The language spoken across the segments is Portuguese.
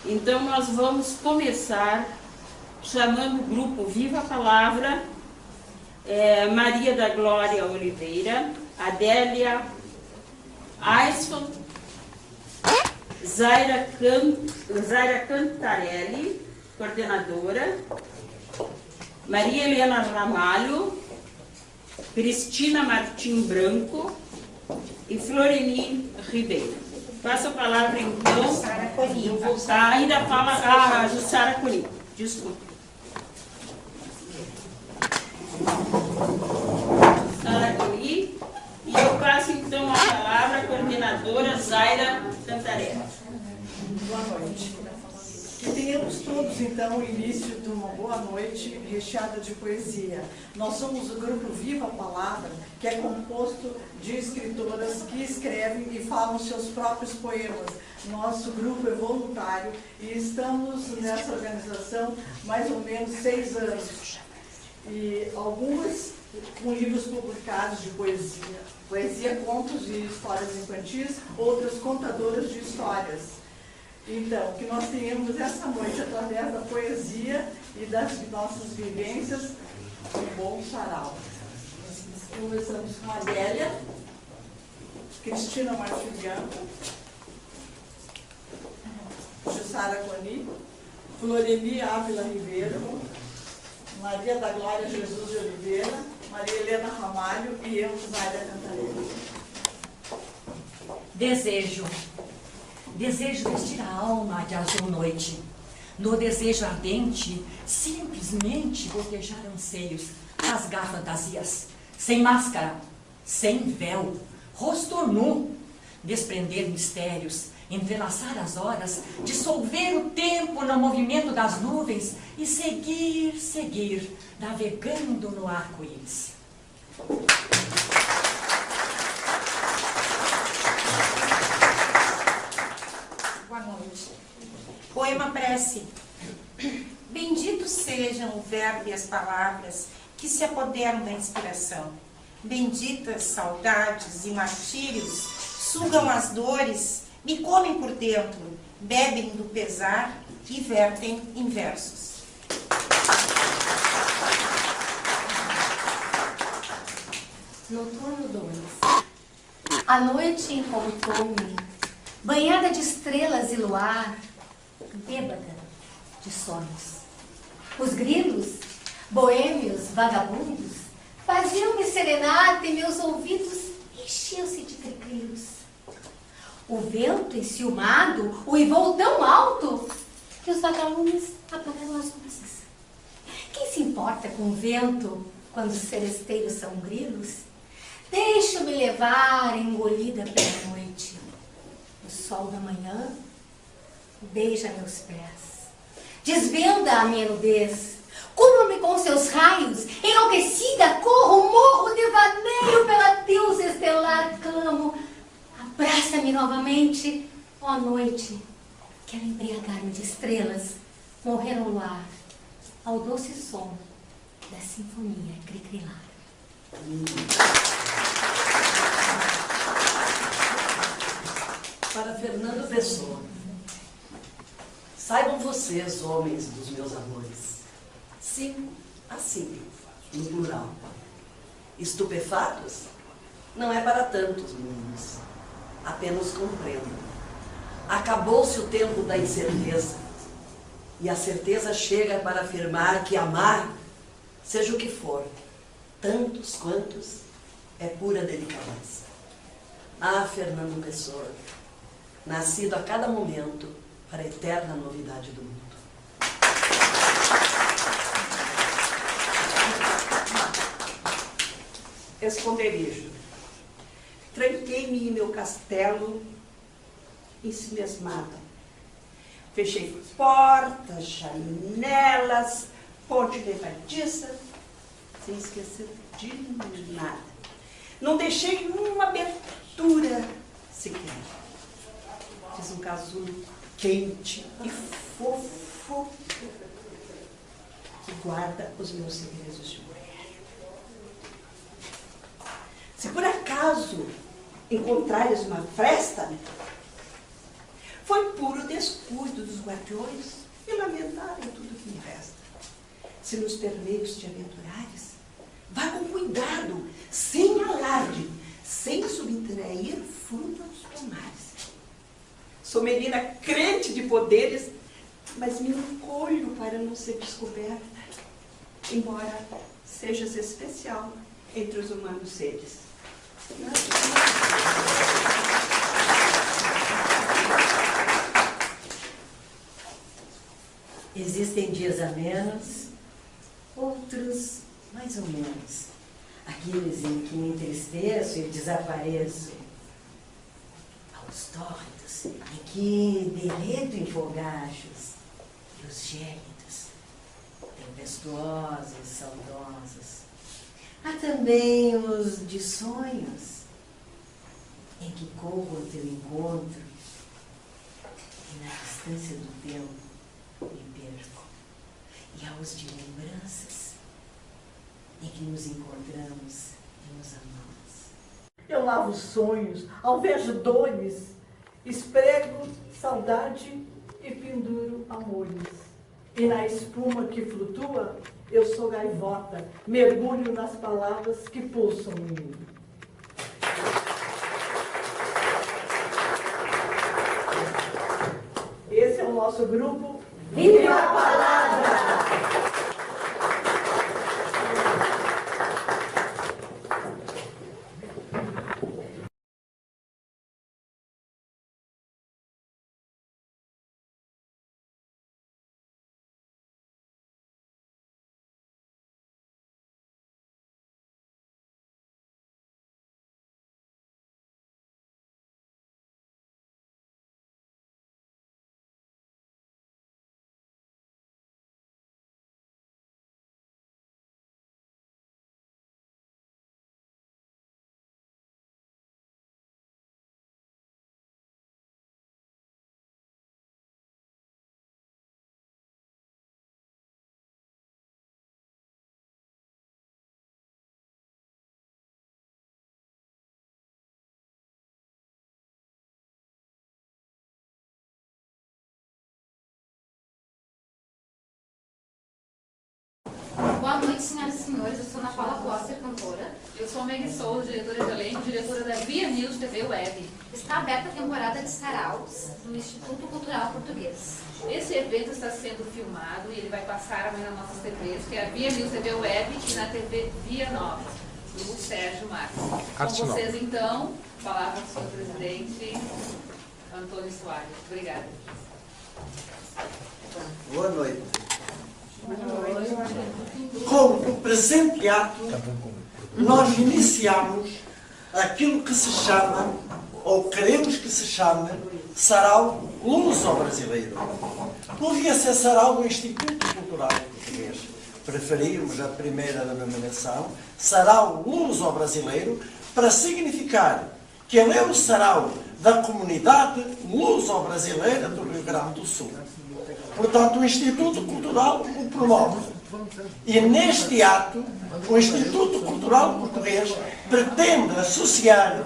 Então, nós vamos começar chamando o grupo Viva a Palavra, Maria da Glória Oliveira, Adélia Aisson, Zaira Cantarelli, coordenadora, Maria Helena Ramalho, Cristina Martim Branco e Floreni Ribeiro. Passo a palavra, então, Jussara Coni. Ainda fala a Jussara Coni. Desculpa. Jussara Coni. E eu passo, então, a palavra à coordenadora Zaira Cantarelli. Boa noite. Que tenhamos todos, então, o início de uma boa noite recheada de poesia. Nós somos o grupo Viva a Palavra, que é composto de escritoras que escrevem e falam seus próprios poemas. Nosso grupo é voluntário e estamos nessa organização mais ou menos 6 anos. E algumas com livros publicados de poesia. Poesia, contos e histórias infantis, outras contadoras de histórias. Então, que nós tenhamos essa noite, através da poesia e das nossas vivências, um bom sarau. Começamos com a Adélia, Cristina Martim Branco, Jussara Coni, Floreni Ávila Ribeiro, Maria da Glória Jesus de Oliveira, Maria Helena Ramalho e eu, Zaira Cantarelli. Desejo vestir a alma de azul noite. No desejo ardente, simplesmente gotejar anseios, rasgar fantasias, sem máscara, sem véu, rosto nu, desprender mistérios, entrelaçar as horas, dissolver o tempo no movimento das nuvens e seguir, navegando no arco-íris. Boa noite. Poema prece. Benditos sejam o verbo e as palavras que se apoderam da inspiração. Benditas saudades e martírios sugam as dores, me comem por dentro, bebem do pesar e vertem em versos. Noturno 2. A noite encontrou-me, banhada de estrelas e luar, bêbada de sonhos. Os grilos, boêmios, vagabundos, faziam-me serenata e meus ouvidos enchiam-se de triquilos. O vento enciumado uivou tão alto que os vagalumes apagaram as luzes. Quem se importa com o vento quando os seresteiros são grilos? Deixo-me levar, engolida pela noite. O sol da manhã beija meus pés, desvenda a minha nudez, cubro-me com seus raios, enlouquecida, corro, morro, devaneio pela deusa estelar, clamo, abraça-me novamente, ó noite, quero embriagar-me de estrelas, morrer no luar, ao doce som da sinfonia cricrilar. Para Fernando Pessoa. Saibam vocês, homens dos meus amores, sim, assim, no plural, estupefatos, não é para tantos mundos, apenas compreendam. Acabou-se o tempo da incerteza, e a certeza chega para afirmar que amar, seja o que for, tantos quantos, é pura delicadeza. Ah, Fernando Pessoa, nascido a cada momento para a eterna novidade do mundo. Esconderijo. Tranquei-me em meu castelo ensimesmada. Fechei portas, janelas, ponte levadiça, sem esquecer de nada. Não deixei uma abertura sequer. Fiz um casulo quente e fofo que guarda os meus segredos de mulher. Se por acaso encontrares uma fresta, foi puro descuido dos guardiões e lamentarem tudo que me resta. Se nos permeios te aventurares, vá com cuidado, sem alarde, sem subtrair fruto aos pomares. Sou menina crente de poderes, mas me encolho para não ser descoberta, embora sejas especial entre os humanos seres. Existem dias amenos, outros mais ou menos. Aqueles em que me entristeço e desapareço. Aos tórridos, em que derreto em fogachos. E os gélidos, tempestuosos, saudosos. Há também os de sonhos, em que corro ao teu encontro e na distância do tempo me perco. E há os de lembranças, em que nos encontramos e nos amamos. Eu lavo sonhos, alvejo dores, esprego saudade e penduro amores. E na espuma que flutua, eu sou gaivota, mergulho nas palavras que pulsam em mim. Esse é o nosso grupo Viva a Palavra! Boa noite, senhoras e senhores. Eu sou Ana Paula Costa, cantora. Eu sou Meg Souza, diretora de elenco, diretora da Via News TV Web. Está aberta a temporada de saraus no Instituto Cultural Português. Esse evento está sendo filmado e ele vai passar amanhã nas nossas TVs, que é a Via News TV Web e na TV Via Nova, do Sérgio Marques. Com vocês, então, palavra do senhor presidente Antônio Soares. Obrigada. Boa noite. Com o presente ato, nós iniciamos aquilo que se chama, ou queremos que se chame, Sarau Luso-Brasileiro. Podia ser Sarau do Instituto Cultural Português. Preferimos a primeira denominação, Sarau Luso-Brasileiro, para significar que ele é o sarau da comunidade luso-brasileira do Rio Grande do Sul. Portanto, o Instituto Cultural o promove. E neste ato, o Instituto Cultural Português pretende associar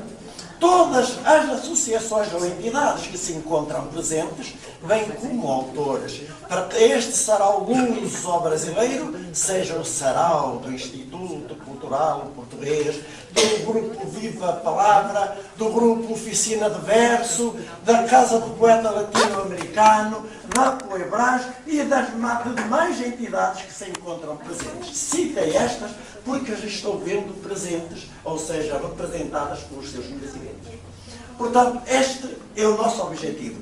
todas as associações ou entidades que se encontram presentes, bem como autores, para que este sarau luso-brasileiro seja o sarau do Instituto Cultural Português, do Grupo Viva a Palavra, do Grupo Oficina de Verso, da Casa do Poeta Latino-Americano, da Poebras e das demais entidades que se encontram presentes. Citei estas porque as estou vendo presentes, ou seja, representadas pelos seus presidentes. Portanto, este é o nosso objetivo.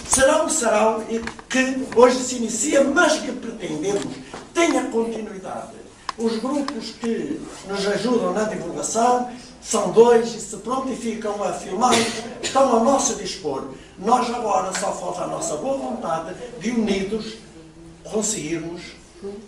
Será um sarau que hoje se inicia, mas que pretendemos tenha continuidade. Os grupos que nos ajudam na divulgação são dois e se prontificam a filmar, estão ao nosso dispor. Nós agora só falta a nossa boa vontade de unidos conseguirmos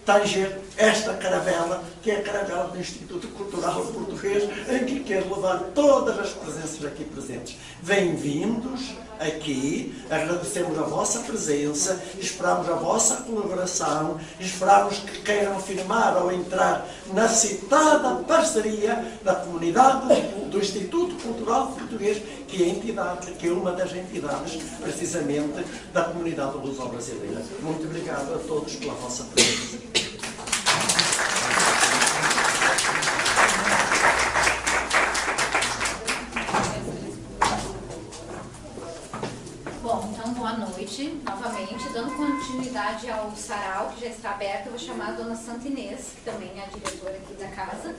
tanger esta caravela, que é a caravela do Instituto Cultural Português, em que quero levar todas as presenças aqui presentes. Bem-vindos aqui, agradecemos a vossa presença, esperamos a vossa colaboração, esperamos que queiram afirmar ou entrar na citada parceria da comunidade do Instituto Cultural Português, que é a entidade, que é uma das entidades, precisamente, da comunidade luso-brasileira. Muito obrigado a todos pela vossa presença. Bom, então boa noite, novamente, dando continuidade ao sarau, que já está aberto. Eu vou chamar a dona Santa Inês, que também é a diretora aqui da casa,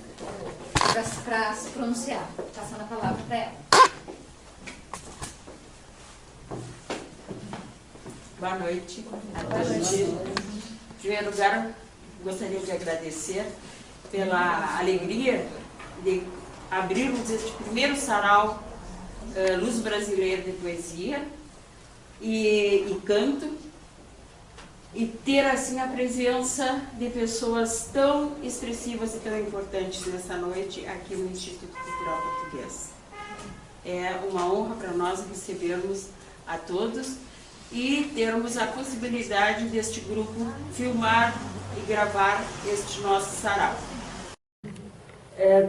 para se pronunciar, passando a palavra para ela. Boa noite. Boa noite. Em primeiro lugar, gostaria de agradecer pela alegria de abrirmos este primeiro sarau luso-brasileiro de poesia e canto, e ter assim a presença de pessoas tão expressivas e tão importantes nessa noite aqui no Instituto Cultural Português. É uma honra para nós recebermos a todos e termos a possibilidade deste grupo filmar e gravar este nosso sarau.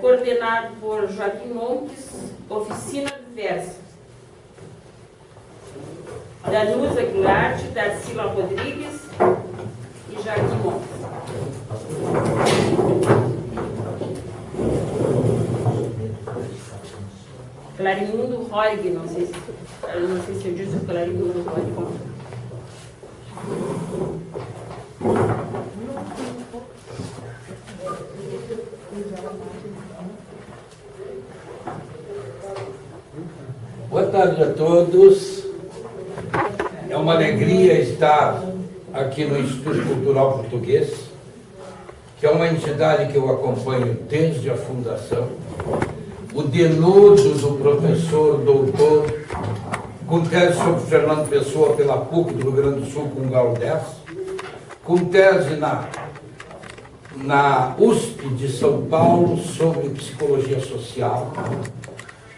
Coordenado por Joaquim Montes, Oficina do Verso. Danusa Guilarte, Darcila Rodrigues e Joaquim Montes. Clarimundo Roig, não sei se eu disse o Clarimundo Roig. Boa tarde a todos. É uma alegria estar aqui no Instituto Cultural Português, que é uma entidade que eu acompanho desde a fundação. O denudo do professor doutor, com tese sobre Fernando Pessoa pela PUC do Rio Grande do Sul, com grau 10, com tese na USP de São Paulo sobre psicologia social.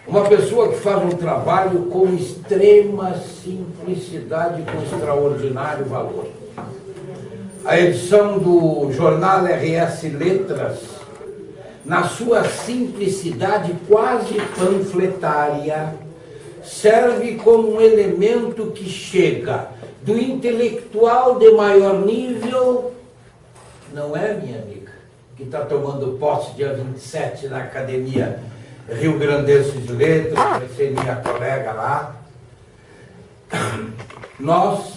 Uma pessoa que faz um trabalho com extrema simplicidade e com extraordinário valor. A edição do jornal RS Letras, na sua simplicidade quase panfletária, serve como um elemento que chega do intelectual de maior nível, não é, minha amiga, que está tomando posse dia 27 na Academia Rio Grandense de Letras, vai ser minha colega lá. Nós,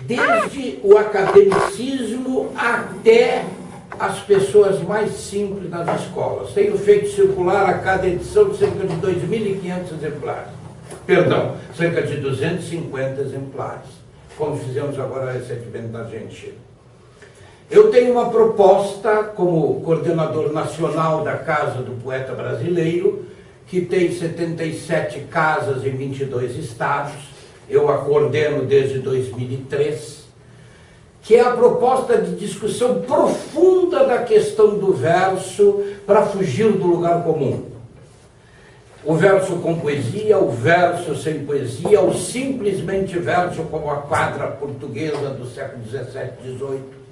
desde o academicismo até as pessoas mais simples nas escolas, tenho feito circular a cada edição de cerca de 2.500 exemplares. Perdão, cerca de 250 exemplares, como fizemos agora recentemente na Argentina. Eu tenho uma proposta como coordenador nacional da Casa do Poeta Brasileiro, que tem 77 casas em 22 estados, eu a coordeno desde 2003, que é a proposta de discussão profunda da questão do verso para fugir do lugar comum. O verso com poesia, o verso sem poesia, o simplesmente verso como a quadra portuguesa do século XVII, XVIII.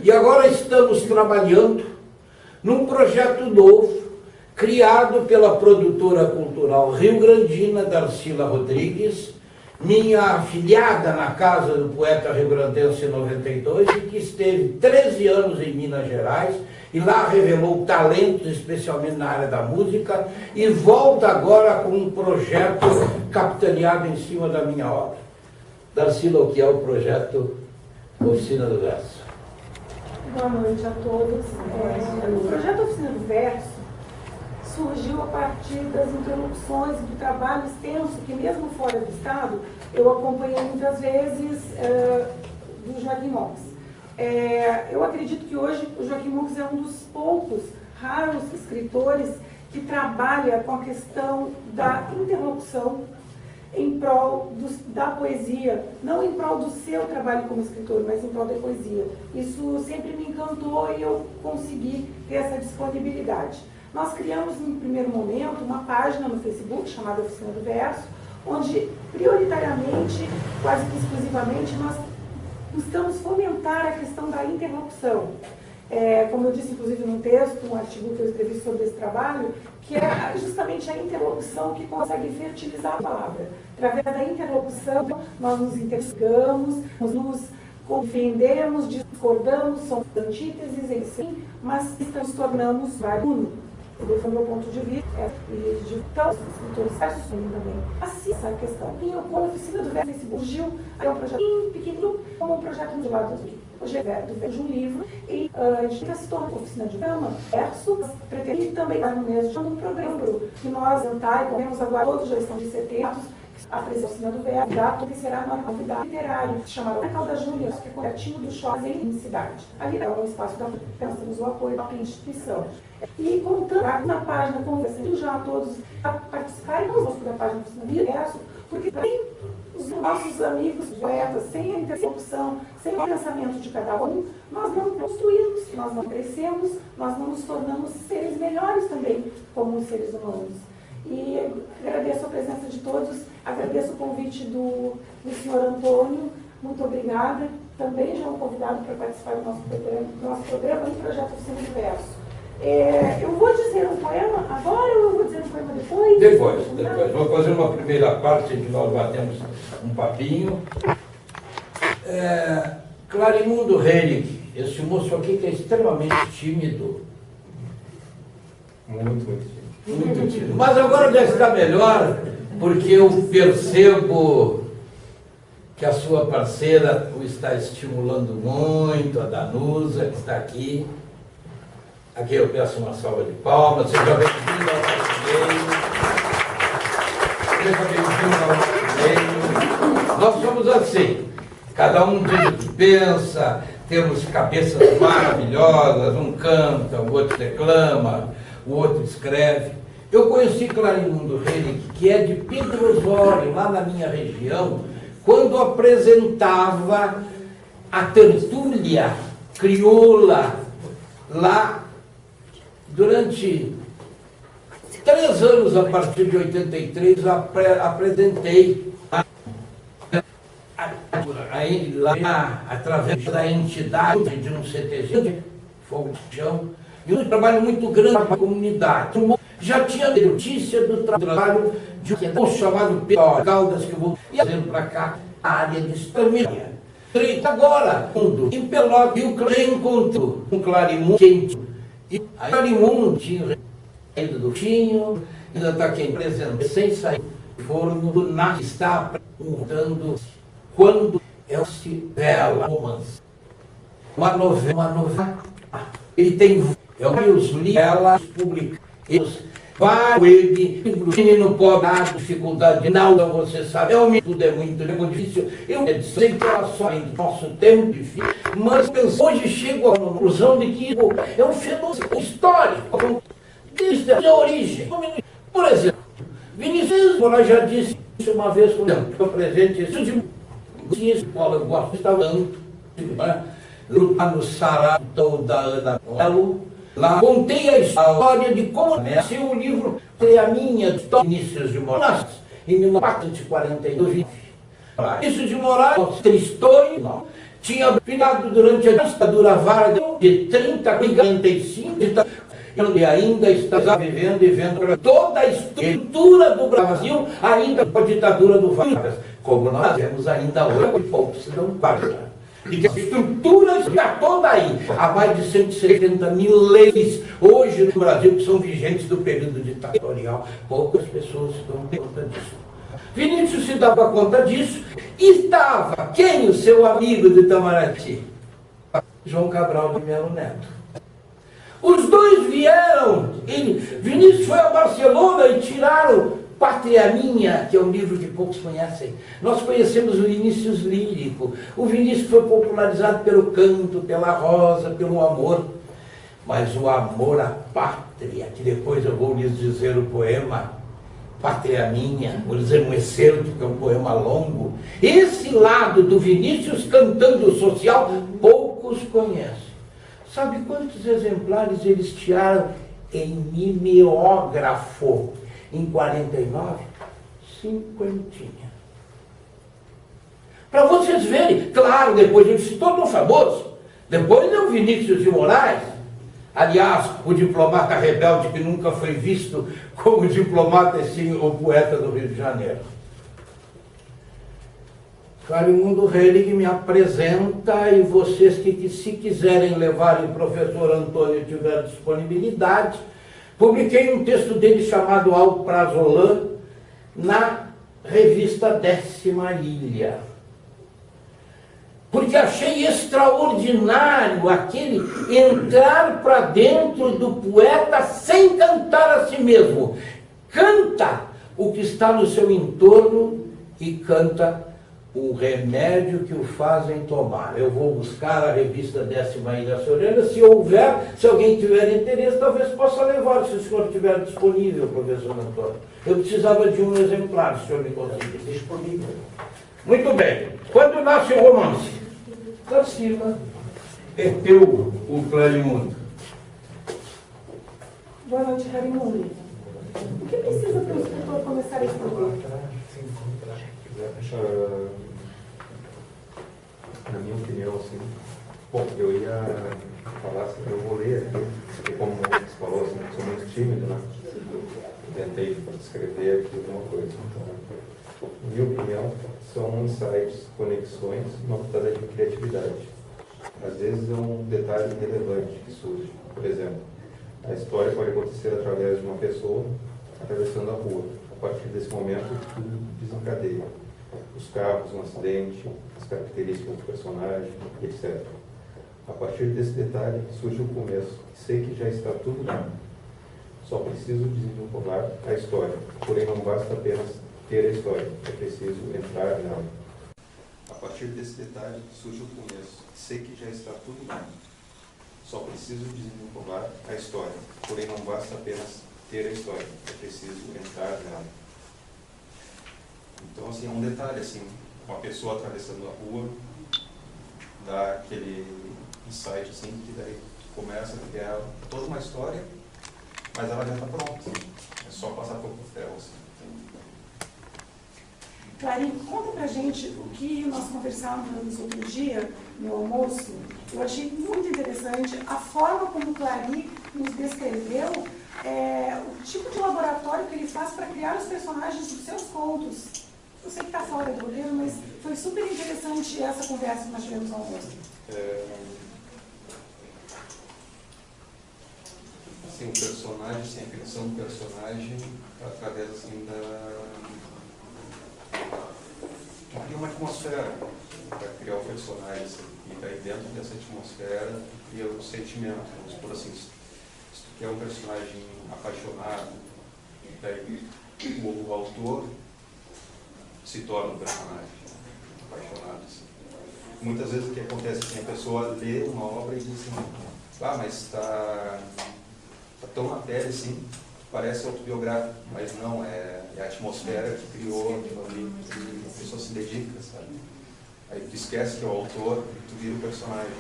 E agora estamos trabalhando num projeto novo, criado pela produtora cultural rio-grandina Darcila Rodrigues, minha afilhada na Casa do Poeta Rio-Grandense em 92, e que esteve 13 anos em Minas Gerais, e lá revelou talentos, especialmente na área da música, e volta agora com um projeto capitaneado em cima da minha obra. Darcila, o que é o projeto Oficina do Verso? Boa noite a todos. O projeto Oficina do Verso surgiu a partir das interlocuções do trabalho extenso que, mesmo fora do Estado, eu acompanhei muitas vezes do Joaquim Montes. Eu acredito que hoje o Joaquim Montes é um dos poucos, raros escritores que trabalha com a questão da interlocução em prol da poesia, não em prol do seu trabalho como escritor, mas em prol da poesia. Isso sempre me encantou e eu consegui ter essa disponibilidade. Nós criamos, no primeiro momento, uma página no Facebook chamada Oficina do Verso, onde, prioritariamente, quase que exclusivamente, nós buscamos fomentar a questão da interlocução. Como eu disse, inclusive, num texto, um artigo que eu escrevi sobre esse trabalho, que é justamente a interlocução que consegue fertilizar a palavra. Através da interlocução, nós nos interligamos, nos compreendemos, discordamos, somos antíteses em si, mas nos tornamos vários. Esse é o meu ponto de vista, e de tantos escritores versos também. Assim, essa questão. E eu, com a Oficina do Verso, surgiu um projeto pequeno, como um projeto do lado aqui. Hoje é de um livro, e a gente se tornou Oficina de Verso, pretende também dar no mês de um programa que nós, temos agora, todos já estão de setembro, a Oficina do Verso, que será uma novidade literária, que se chama Calda Júlia, que é coletivo do Chós em cidade. Ali é um espaço da temos o apoio da instituição. E contando na página, conversando já a todos a participarem conosco da página Oficina do Verso, porque tem os nossos amigos poetas, sem a interlocução, sem o pensamento de cada um, nós não construímos, nós não crescemos, nós não nos tornamos seres melhores também como os seres humanos. E agradeço a presença de todos, agradeço o convite do senhor Antônio, muito obrigada. Também já é um convidado para participar do nosso programa no Projeto Oficina do Verso. Eu vou dizer um poema agora ou eu vou dizer um poema depois? Depois. Vou fazer uma primeira parte em que nós batemos um papinho. Clarimundo Henrique, esse moço aqui que é extremamente tímido. Muito tímido. Mas agora já está melhor, porque eu percebo que a sua parceira o está estimulando muito, a Danusa, que está aqui. Aqui eu peço uma salva de palmas. Seja bem-vindo ao nosso meio. Seja bem-vindo ao nosso meio. Nós somos assim. Cada um diz o que pensa, temos cabeças maravilhosas, um canta, o outro declama, o outro escreve. Eu conheci Clarimundo Henrique, que é de Pedro Osório, lá na minha região, quando apresentava a tertúlia crioula lá durante 3 anos, a partir de 83, apresentei lá, através da entidade de um CTG, de Fogo de Chão, e um trabalho muito grande para a comunidade. Já tinha notícia do trabalho de um chamado Pedro Caldas, que eu vou trazer para cá, a área de extermínio. Agora, em Pelotas, eu encontro um Clarimundo quente. E a Clarimundo tinha saído do Tinho, ainda está aqui apresentando, sem sair do forno, do nada está apresentando quando se vela romance. Uma novela. Ele tem os livros, ela publica. Ele, menino pobre, dificuldade, não, você sabe, tudo é muito difícil. Eu sei que ela só em nosso tempo difícil, mas hoje chego à conclusão de que é um fenômeno histórico, desde a origem. Por exemplo, Vinícius Moraes já disse isso uma vez, por exemplo, que eu presente isso de escola, eu gosto de estar dando, lá no Sarau da Ana Melo. Lá contei a história de como nasceu o livro, foi a minha história, Vinícius de Moraes, em 1942. Vinícius de Moraes, tristonho, tinha finado durante a ditadura Vargas de 30 a 45, e ainda está vivendo e vendo toda a estrutura do Brasil, ainda com a ditadura do Vargas, como nós vemos ainda hoje, poucos se dão parte. E que a estrutura está toda aí. Há mais de 170 mil leis hoje no Brasil que são vigentes do período ditatorial. Poucas pessoas se dão conta disso. Vinícius se dava conta disso e estava, quem? O seu amigo de Itamaraty? João Cabral de Melo Neto. Os dois vieram, Vinícius foi a Barcelona e tiraram Pátria Minha, que é um livro que poucos conhecem. Nós conhecemos o Vinícius lírico. O Vinícius foi popularizado pelo canto, pela rosa, pelo amor. Mas o amor à pátria, que depois eu vou lhes dizer o poema, Pátria Minha, O Desamanhecer, que é um poema longo. Esse lado do Vinícius cantando o social, poucos conhecem. Sabe quantos exemplares eles tiraram em mimeógrafo em 49? 50. Para vocês verem, claro, depois ele se tornou famoso. Depois é o Vinícius de Moraes. Aliás, o diplomata rebelde que nunca foi visto como diplomata, sim, o poeta do Rio de Janeiro. Clarimundo Heilig me apresenta, e vocês que se quiserem levar, e o professor Antônio tiver disponibilidade, publiquei um texto dele chamado Ao Prazolan na revista 10ª Ilha. Porque achei extraordinário aquele entrar para dentro do poeta sem cantar a si mesmo. Canta o que está no seu entorno e canta o remédio que o fazem tomar. Eu vou buscar a revista 10ª Ilha Soriana, se houver, se alguém tiver interesse, talvez possa levar, se o senhor estiver disponível, professor Antônio. Eu precisava de um exemplar, se o senhor me conseguir. Disponível. Muito bem. Quando nasce o romance? Tarsila é teu, o Clarimundo. Boa noite, Clarimundo. O que precisa para o escritor começar a escrever? Na minha opinião, assim, bom, eu ia falar assim, eu vou ler aqui, porque como você falou, assim, eu sou muito tímido, né? Tentei escrever aqui alguma coisa. Então, na minha opinião, são insights, conexões, uma pitada de criatividade. Às vezes é um detalhe relevante que surge. Por exemplo, a história pode acontecer através de uma pessoa atravessando a rua. A partir desse momento, tudo desencadeia. Os carros, um acidente, as características do personagem, etc. A partir desse detalhe surge o começo. Sei que já está tudo lá. Só preciso desenrolar a história. Porém, não basta apenas ter a história. É preciso entrar nela. A partir desse detalhe surge o começo. Sei que já está tudo lá. Só preciso desenrolar a história. Porém, não basta apenas ter a história. É preciso entrar nela. Então, assim, é um detalhe, assim, uma pessoa atravessando a rua, dá aquele insight, assim, que daí começa a criar toda uma história, mas ela já está pronta. É só passar por papel, assim. Clary, conta pra gente o que nós conversávamos outro dia no almoço. Eu achei muito interessante a forma como o Clary nos descreveu o tipo de laboratório que ele faz para criar os personagens dos seus contos. Eu sei que está fora do roteiro, mas foi super interessante essa conversa que nós tivemos no almoço. Assim, o personagem, assim, a criação do personagem, através assim, cria uma atmosfera para criar o personagem, assim, e daí dentro dessa atmosfera cria o sentimento, vamos supor assim, se tu quer um personagem apaixonado, daí o autor se torna um personagem apaixonado. Assim. Muitas vezes o que acontece assim, a pessoa lê uma obra e diz assim, mas está tão na pele assim, parece autobiográfico, mas não, é a atmosfera que criou aquilo ali, que a pessoa se dedica, sabe? Aí tu esquece que é o autor e tu vira o personagem.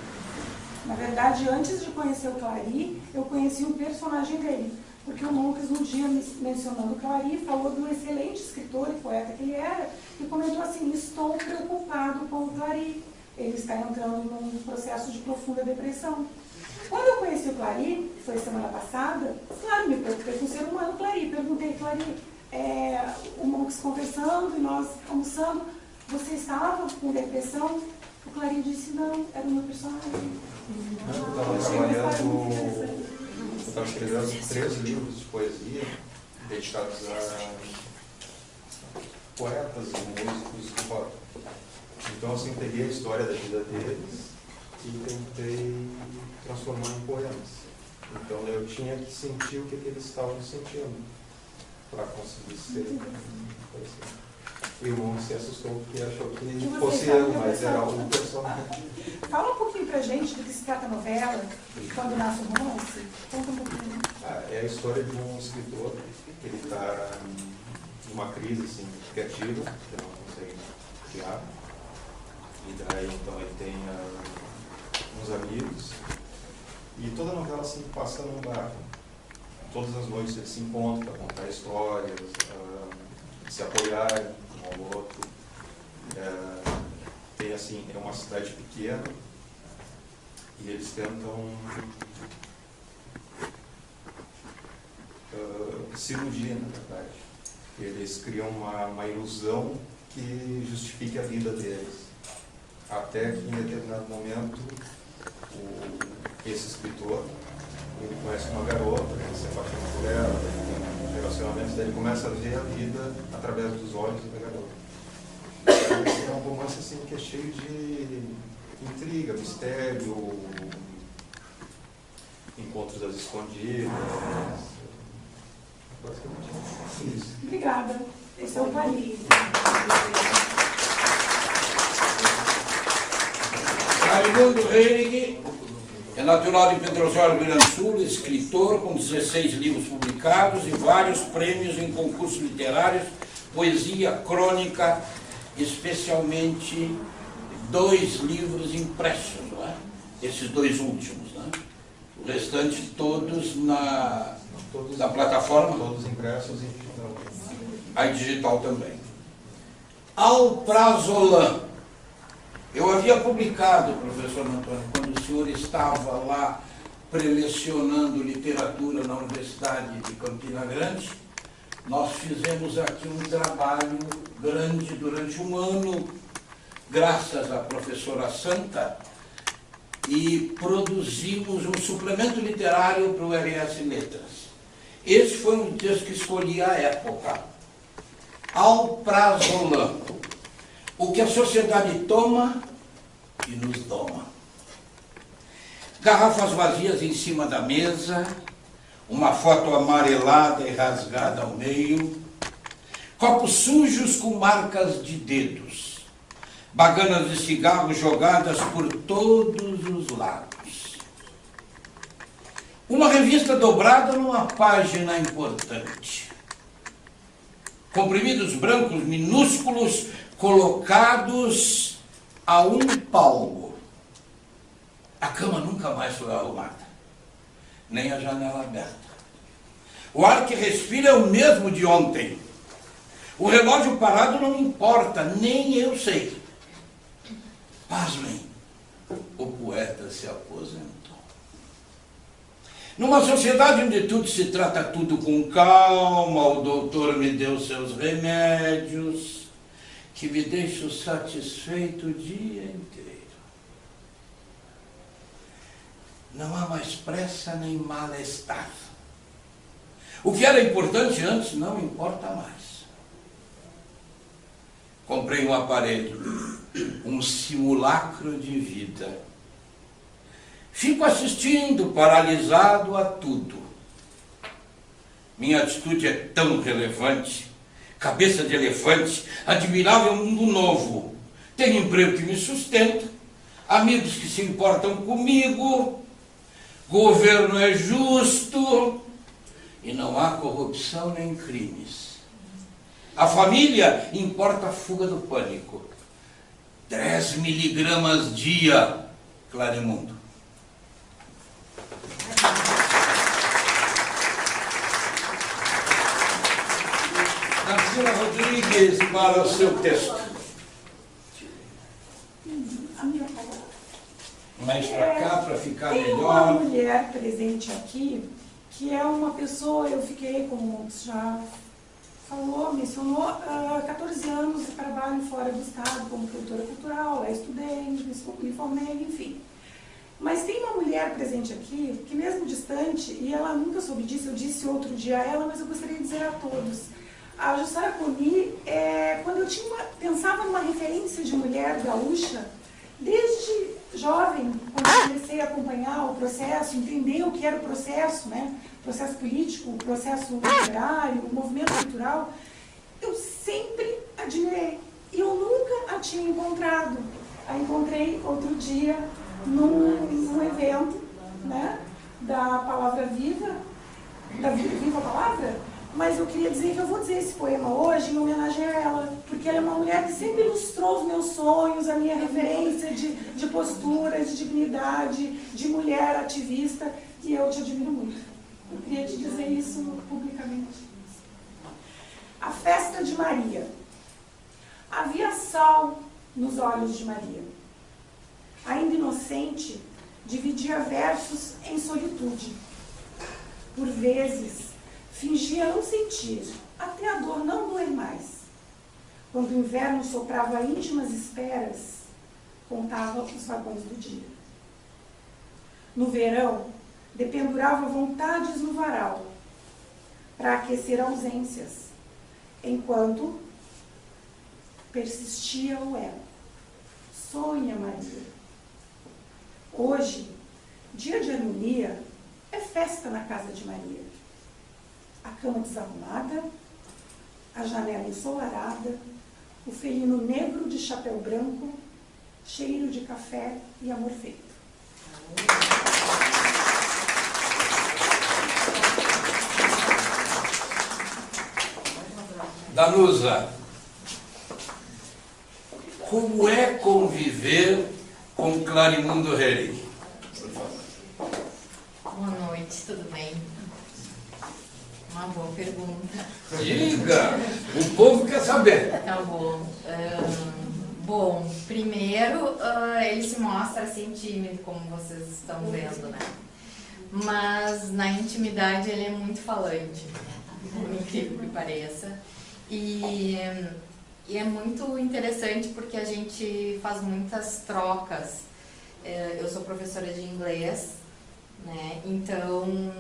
Na verdade, antes de conhecer o Clary, eu conheci o personagem dele. Porque o Monks, no dia mencionando o Clary, falou do excelente escritor e poeta que ele era, e comentou assim, estou preocupado com o Clary. Ele está entrando num processo de profunda depressão. Quando eu conheci o Clary, que foi semana passada, claro, me preocupei com o ser humano Clary. Perguntei, Clary, o Monks conversando e nós almoçando, você estava com depressão? O Clary disse, não, era o meu personagem. Eu estava escrevendo 3 livros de poesia dedicados a poetas e músicos do rock. Então, assim, peguei a história da vida deles e tentei transformar em poemas. Então, eu tinha que sentir o que eles estavam sentindo para conseguir ser. O irmão se assustou porque achou que fosse eu, mas era o personagem. Fala um pouquinho pra gente do que se trata a novela, Quando Nasce o Romance. Conta um pouquinho. É a história de um escritor que ele está numa crise assim, criativa, que não consegue criar. E daí então ele tem uns amigos. E toda a novela se passa num bar. Todas as noites eles se encontram para contar histórias, se apoiarem um ao outro. Tem assim, é uma cidade pequena e eles tentam se iludir, na verdade. Eles criam uma ilusão que justifique a vida deles. Até que em determinado momento esse escritor ele conhece uma garota, ele se apaixona por ela, ele tem relacionamentos, daí ele começa a ver a vida através dos olhos da garota. É um romance assim, que é cheio de intriga, mistério, encontros às escondidas. Basicamente isso. Obrigada. Esse é o Paris. Raimundo Hennig é natural de Pedro Osório, Rio Grande do Sul, escritor com 16 livros publicados e vários prêmios em concursos literários, poesia, crônica, especialmente 2 livros impressos, não é? Esses 2 últimos, né? O restante todos na plataforma. Todos impressos e digital. A digital também. Alprazolam. Eu havia publicado, professor Antônio, quando o senhor estava lá prelecionando literatura na Universidade de Campina Grande, nós fizemos aqui um trabalho grande durante um ano, graças à professora Santa, e produzimos um suplemento literário para o RS Letras. Esse foi um texto que escolhi à época. Alprazolam. O que a sociedade toma e nos doma. Garrafas vazias em cima da mesa, uma foto amarelada e rasgada ao meio, copos sujos com marcas de dedos, baganas de cigarro jogadas por todos os lados. Uma revista dobrada numa página importante. Comprimidos brancos minúsculos colocados a um palmo. A cama nunca mais foi arrumada, nem a janela aberta. O ar que respira é o mesmo de ontem. O relógio parado não importa, nem eu sei. Pasmem, o poeta se aposentou. Numa sociedade onde tudo se trata tudo com calma, o doutor me deu seus remédios, que me deixam satisfeito o dia inteiro. Não há mais pressa nem mal-estar. O que era importante antes não importa mais. Comprei um aparelho, um simulacro de vida. Fico assistindo, paralisado a tudo. Minha atitude é tão relevante, cabeça de elefante, admirável mundo novo. Tenho emprego que me sustenta, amigos que se importam comigo, governo é justo e não há corrupção nem crimes. A família importa a fuga do pânico. 10 miligramas dia, Clarimundo. Marcela Rodrigues, para o seu texto. Mais para cá, para ficar tem melhor. Tem uma mulher presente aqui, que é uma pessoa, eu fiquei, como já falou, mencionou, 14 anos de trabalho fora do estado como produtora cultural, é estudante, me formei, enfim. Mas tem uma mulher presente aqui, que mesmo distante, e ela nunca soube disso, eu disse outro dia a ela, mas eu gostaria de dizer a todos. A Jussara Coni, quando eu pensava numa referência de mulher gaúcha, desde jovem, quando eu comecei a acompanhar o processo, entender o que era o processo, né? Processo político, o processo literário, o movimento cultural, eu sempre admirei. E eu nunca a tinha encontrado. A encontrei outro dia num evento, né? Da Palavra Viva, da Viva Palavra, Mas eu queria dizer que eu vou dizer esse poema hoje em homenagem a ela, porque ela é uma mulher que sempre ilustrou os meus sonhos, a minha referência de postura, de dignidade, de mulher ativista, e eu te admiro muito. Eu queria te dizer isso publicamente. A festa de Maria. Havia sal nos olhos de Maria. Ainda inocente, dividia versos em solitude. Por vezes, fingia não sentir, até a dor não doer mais. Quando o inverno soprava íntimas esperas, contava os vagões do dia. No verão, dependurava vontades no varal, para aquecer ausências, enquanto persistia o elo. Sonha, Maria. Hoje, dia de harmonia, é festa na casa de Maria. A cama desarrumada, a janela ensolarada, o felino negro de chapéu branco, cheiro de café e amor feito. Danusa, como é conviver com Clarimundo Reri? Boa noite, tudo bem? Uma boa pergunta. Diga! O povo quer saber. Tá bom. Bom, primeiro, ele se mostra assim tímido, como vocês estão vendo, né? Mas na intimidade ele é muito falante, por incrível que pareça. E é muito interessante porque a gente faz muitas trocas. Eu sou professora de inglês, né? Então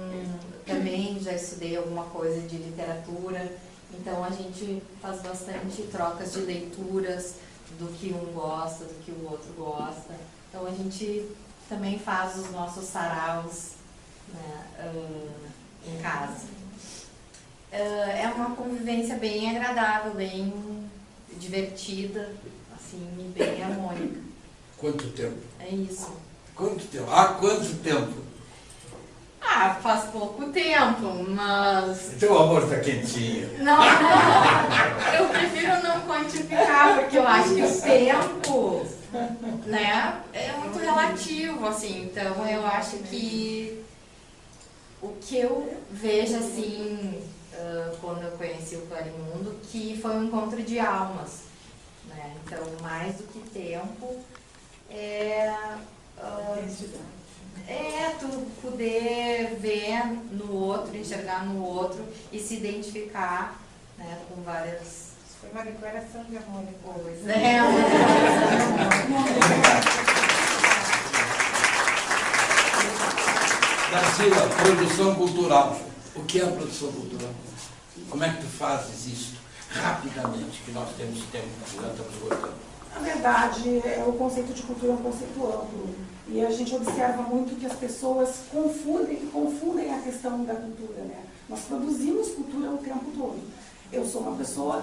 também já estudei alguma coisa de literatura, então a gente faz bastante trocas de leituras do que um gosta, do que o outro gosta. Então a gente também faz os nossos saraus, né, em casa. É uma convivência bem agradável, bem divertida, assim, e bem harmônica. Quanto tempo? É isso. Quanto tempo? Há quanto tempo? Ah, faz pouco tempo, mas... Então o amor está quentinho. Não, eu prefiro não quantificar, porque eu acho que o tempo, né, é muito relativo, assim. Então eu acho que o que eu vejo, assim, quando eu conheci o Clarimundo, que foi um encontro de almas, né? Então, mais do que tempo, tu poder ver no outro, enxergar no outro e se identificar, né, com várias... Foi uma declaração de amor depois. Darcila, produção cultural. O que é a produção cultural? Como é que tu fazes isso rapidamente, que nós temos tempo, já estamos voltando? Na verdade, o conceito de cultura é um conceito amplo. E a gente observa muito que as pessoas confundem a questão da cultura, né? Nós produzimos cultura o tempo todo. Eu sou uma pessoa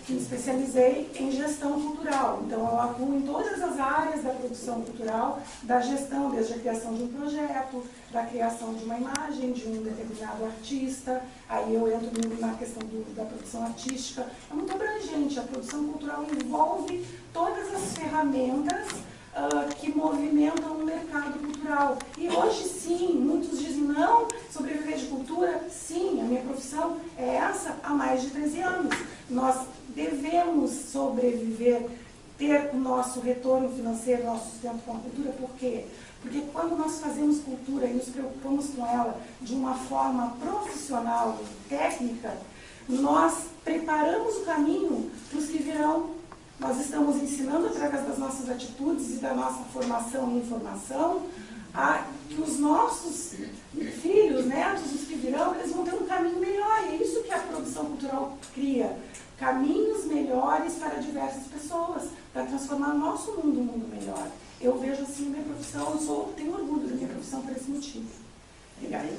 que me especializei em gestão cultural, então eu atuo em todas as áreas da produção cultural, da gestão, desde a criação de um projeto, da criação de uma imagem de um determinado artista, aí eu entro na questão da produção artística. É muito abrangente, a produção cultural envolve todas as ferramentas que movimentam o mercado cultural. E hoje, sim, muitos dizem, não, sobreviver de cultura, sim, a minha profissão é essa há mais de 13 anos. Nós devemos sobreviver, ter o nosso retorno financeiro, nosso sustento com a cultura. Por quê? Porque quando nós fazemos cultura e nos preocupamos com ela de uma forma profissional, técnica, nós preparamos o caminho para os que virão. Nós estamos ensinando, através das nossas atitudes e da nossa formação e informação, que os nossos filhos, netos, os que virão, eles vão ter um caminho melhor. E é isso que a produção cultural cria. Caminhos melhores para diversas pessoas, para transformar o nosso mundo um mundo melhor. Eu vejo assim minha profissão, tenho orgulho da minha profissão por esse motivo. Obrigada.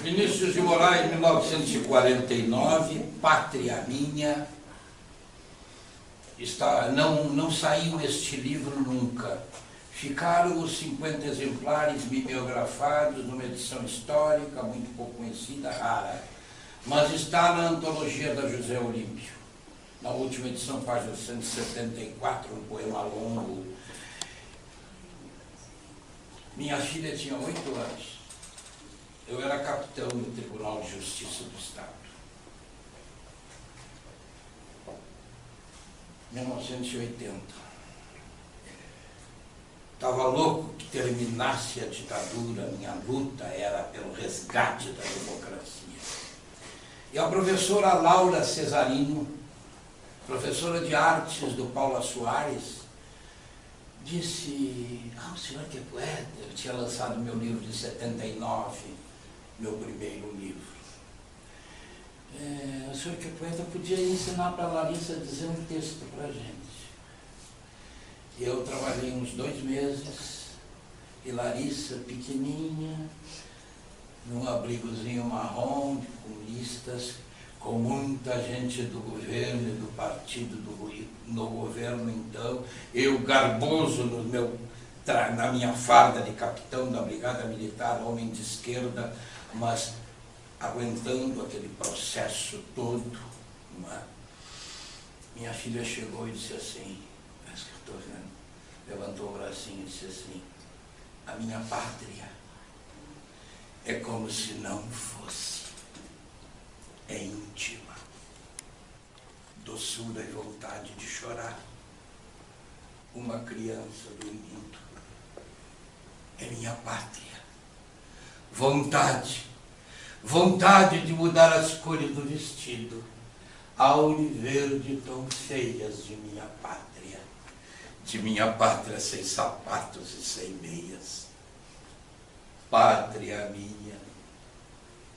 Vinícius de Moraes, 1949, Pátria Minha. Não saiu este livro nunca. Ficaram os 50 exemplares mimeografados numa edição histórica, muito pouco conhecida, rara, mas está na antologia da José Olímpio. Na última edição, página 174, um poema longo. Minha filha tinha 8 anos. Eu era capitão do Tribunal de Justiça do Estado. 1980. Estava louco que terminasse a ditadura, minha luta era pelo resgate da democracia. E a professora Laura Cesarino, professora de artes do Paula Soares, disse: o senhor que é poeta, eu tinha lançado meu livro de 79, meu primeiro livro. O senhor que é poeta podia ensinar para a Larissa a dizer um texto para a gente. E eu trabalhei uns 2 meses, e Larissa, pequenininha, num abrigozinho marrom de comunistas, com muita gente do governo e do partido no governo, então, eu garboso na minha farda de capitão da Brigada Militar, homem de esquerda, mas aguentando aquele processo todo. Minha filha chegou e disse assim, parece que eu estou vendo, levantou o bracinho e disse assim: a minha pátria é como se não fosse, é íntima, doçura e vontade de chorar, uma criança dormindo, é minha pátria, vontade de mudar as cores do vestido, aure verde tão feias de minha pátria sem sapatos e sem meias, pátria minha,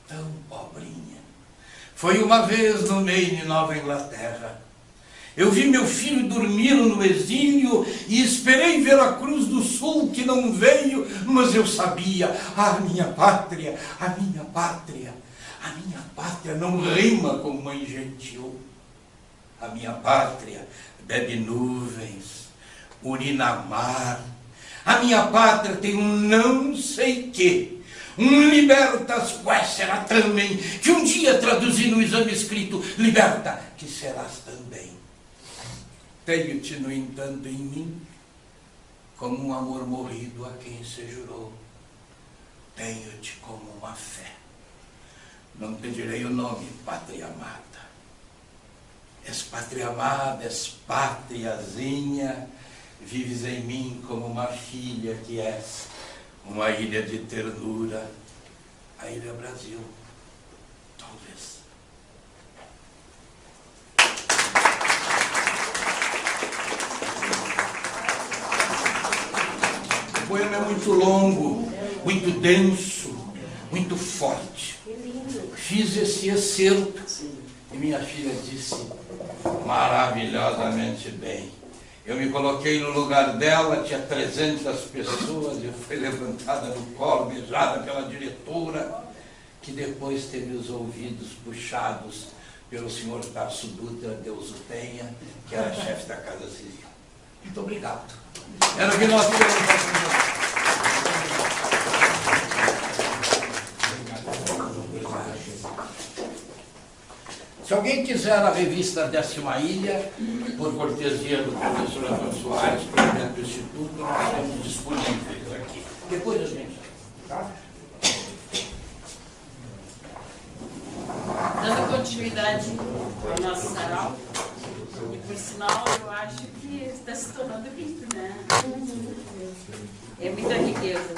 tão pobrinha. Foi uma vez no Maine, Nova Inglaterra. Eu vi meu filho dormir no exílio e esperei ver a Cruz do Sul que não veio, mas eu sabia, a minha pátria não rima com mãe gentil. A minha pátria bebe nuvens, urina mar. A minha pátria tem um não sei quê, um libertas quaesera também, que um dia traduzi no exame escrito, liberta, que serás também. Tenho-te, no entanto, em mim, como um amor morrido a quem se jurou. Tenho-te como uma fé. Não te direi o nome, pátria amada. És pátria amada, és pátriazinha, vives em mim como uma filha que és, uma ilha de ternura, a Ilha Brasil, talvez. O poema é muito longo, muito denso, muito forte. Fiz esse excerto e minha filha disse maravilhosamente bem. Eu me coloquei no lugar dela, tinha 300 pessoas, eu fui levantada no colo, beijada pela diretora, que depois teve os ouvidos puxados pelo senhor Tarso Dutra, Deus o tenha, que era chefe da Casa Civil. Muito obrigado. Era o que nós tínhamos. Se alguém quiser a revista 10ª Ilha, por cortesia do professor Antônio Soares, presidente do Instituto, nós temos disponíveis aqui. Depois a gente. Tá? Dando continuidade ao nosso sarau, e por sinal eu acho que está se tornando rico, né? É muita riqueza.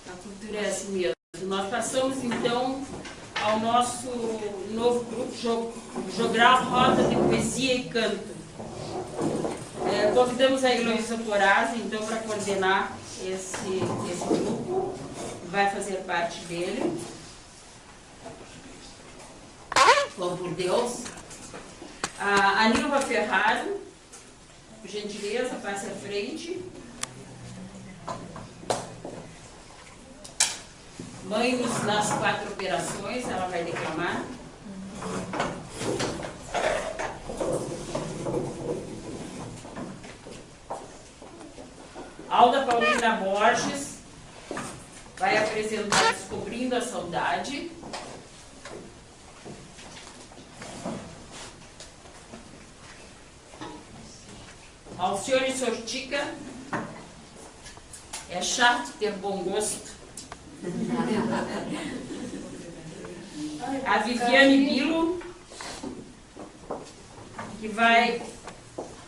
A cultura é assim mesmo. Nós passamos então ao nosso novo grupo, Jogral Roda de Poesia e Canto. Convidamos a Heloísa Porazzi, então, para coordenar esse grupo, vai fazer parte dele. Bom, por Deus. A Nilva Ferrari, por gentileza, passe à frente. Mães nas 4 operações, ela vai declamar. Alda Paulina Borges vai apresentar Descobrindo a Saudade. Alcione Sortica, é chato ter bom gosto. A Viviane Bilo, que vai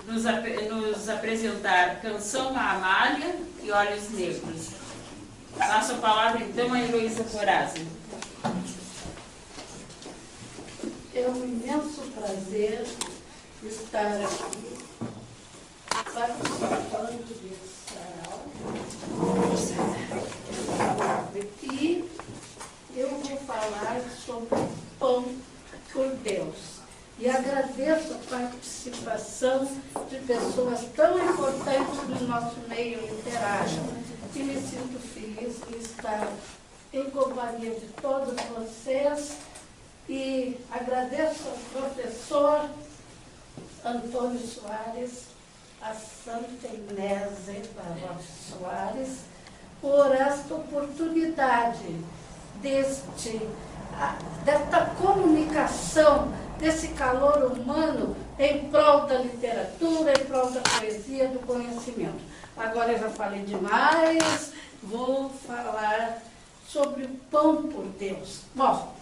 nos apresentar Canção à Amália e Olhos Negros. Passo a palavra então a Heloísa Corazzi. É um imenso prazer estar aqui participando desse sarau. E eu vou falar sobre Pão por Deus. E agradeço a participação de pessoas tão importantes do nosso meio literário. E me sinto feliz de estar em companhia de todos vocês. E agradeço ao professor Antônio Soares, a Santa Inês Barros Soares, por esta oportunidade desta comunicação, desse calor humano em prol da literatura, em prol da poesia, do conhecimento. Agora eu já falei demais, vou falar sobre o Pão por Deus. Bom,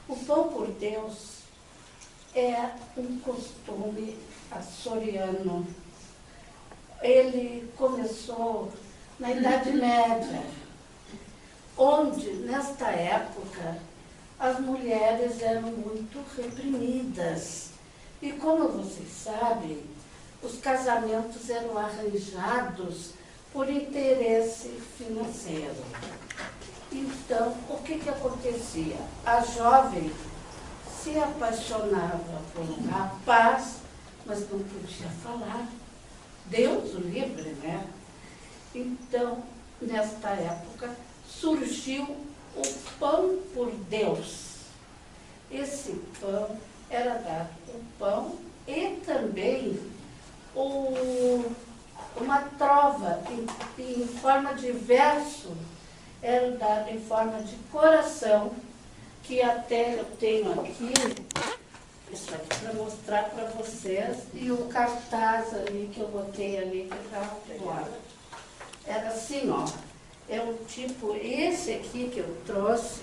o Pão por Deus é um costume açoriano. Ele começou na Idade Média, onde, nesta época, as mulheres eram muito reprimidas. E, como vocês sabem, os casamentos eram arranjados por interesse financeiro. Então, o que acontecia? A jovem se apaixonava por um rapaz, mas não podia falar. Deus o livre, né? Então, nesta época, surgiu o Pão por Deus. Esse pão era dado o pão e também uma trova em forma de verso, era dado em forma de coração, que até eu tenho aqui, isso aqui para mostrar para vocês, e o cartaz ali que eu botei ali, que estava fora. Era assim, ó, é um tipo, esse aqui que eu trouxe,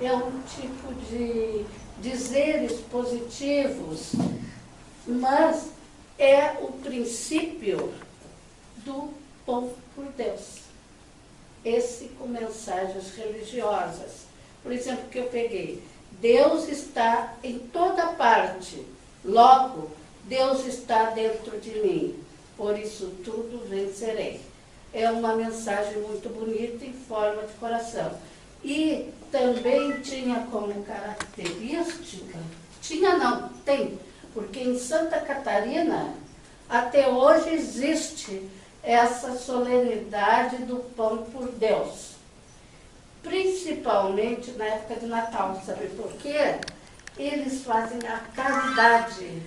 é um tipo de dizeres positivos, mas é o princípio do Pão por Deus. Esse com mensagens religiosas. Por exemplo, que eu peguei, Deus está em toda parte, logo, Deus está dentro de mim, por isso tudo vencerei. É uma mensagem muito bonita em forma de coração. E também tinha como característica, tem, porque em Santa Catarina, até hoje existe essa solenidade do Pão por Deus. Principalmente na época de Natal, sabe por quê? Eles fazem a caridade.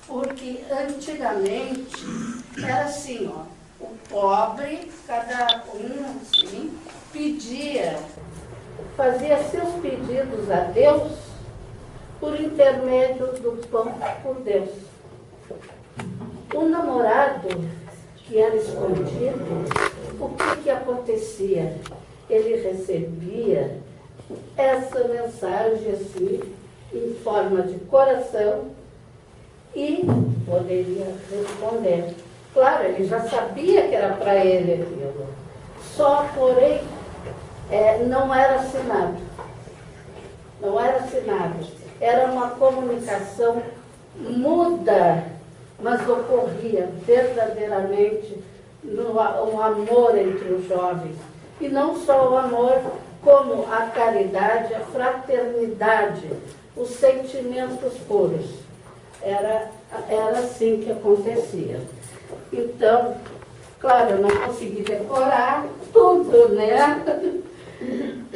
Porque antigamente era assim, ó, o pobre, cada um assim, fazia seus pedidos a Deus por intermédio do Pão por Deus. O namorado que era escondido, o que acontecia? Ele recebia essa mensagem assim, em forma de coração, e poderia responder. Claro, ele já sabia que era para ele aquilo. Só, porém, não era assinado. Não era assinado. Era uma comunicação muda, mas ocorria verdadeiramente um amor entre os jovens. E não só o amor, como a caridade, a fraternidade, os sentimentos puros. Era assim que acontecia. Então, claro, eu não consegui decorar tudo, né?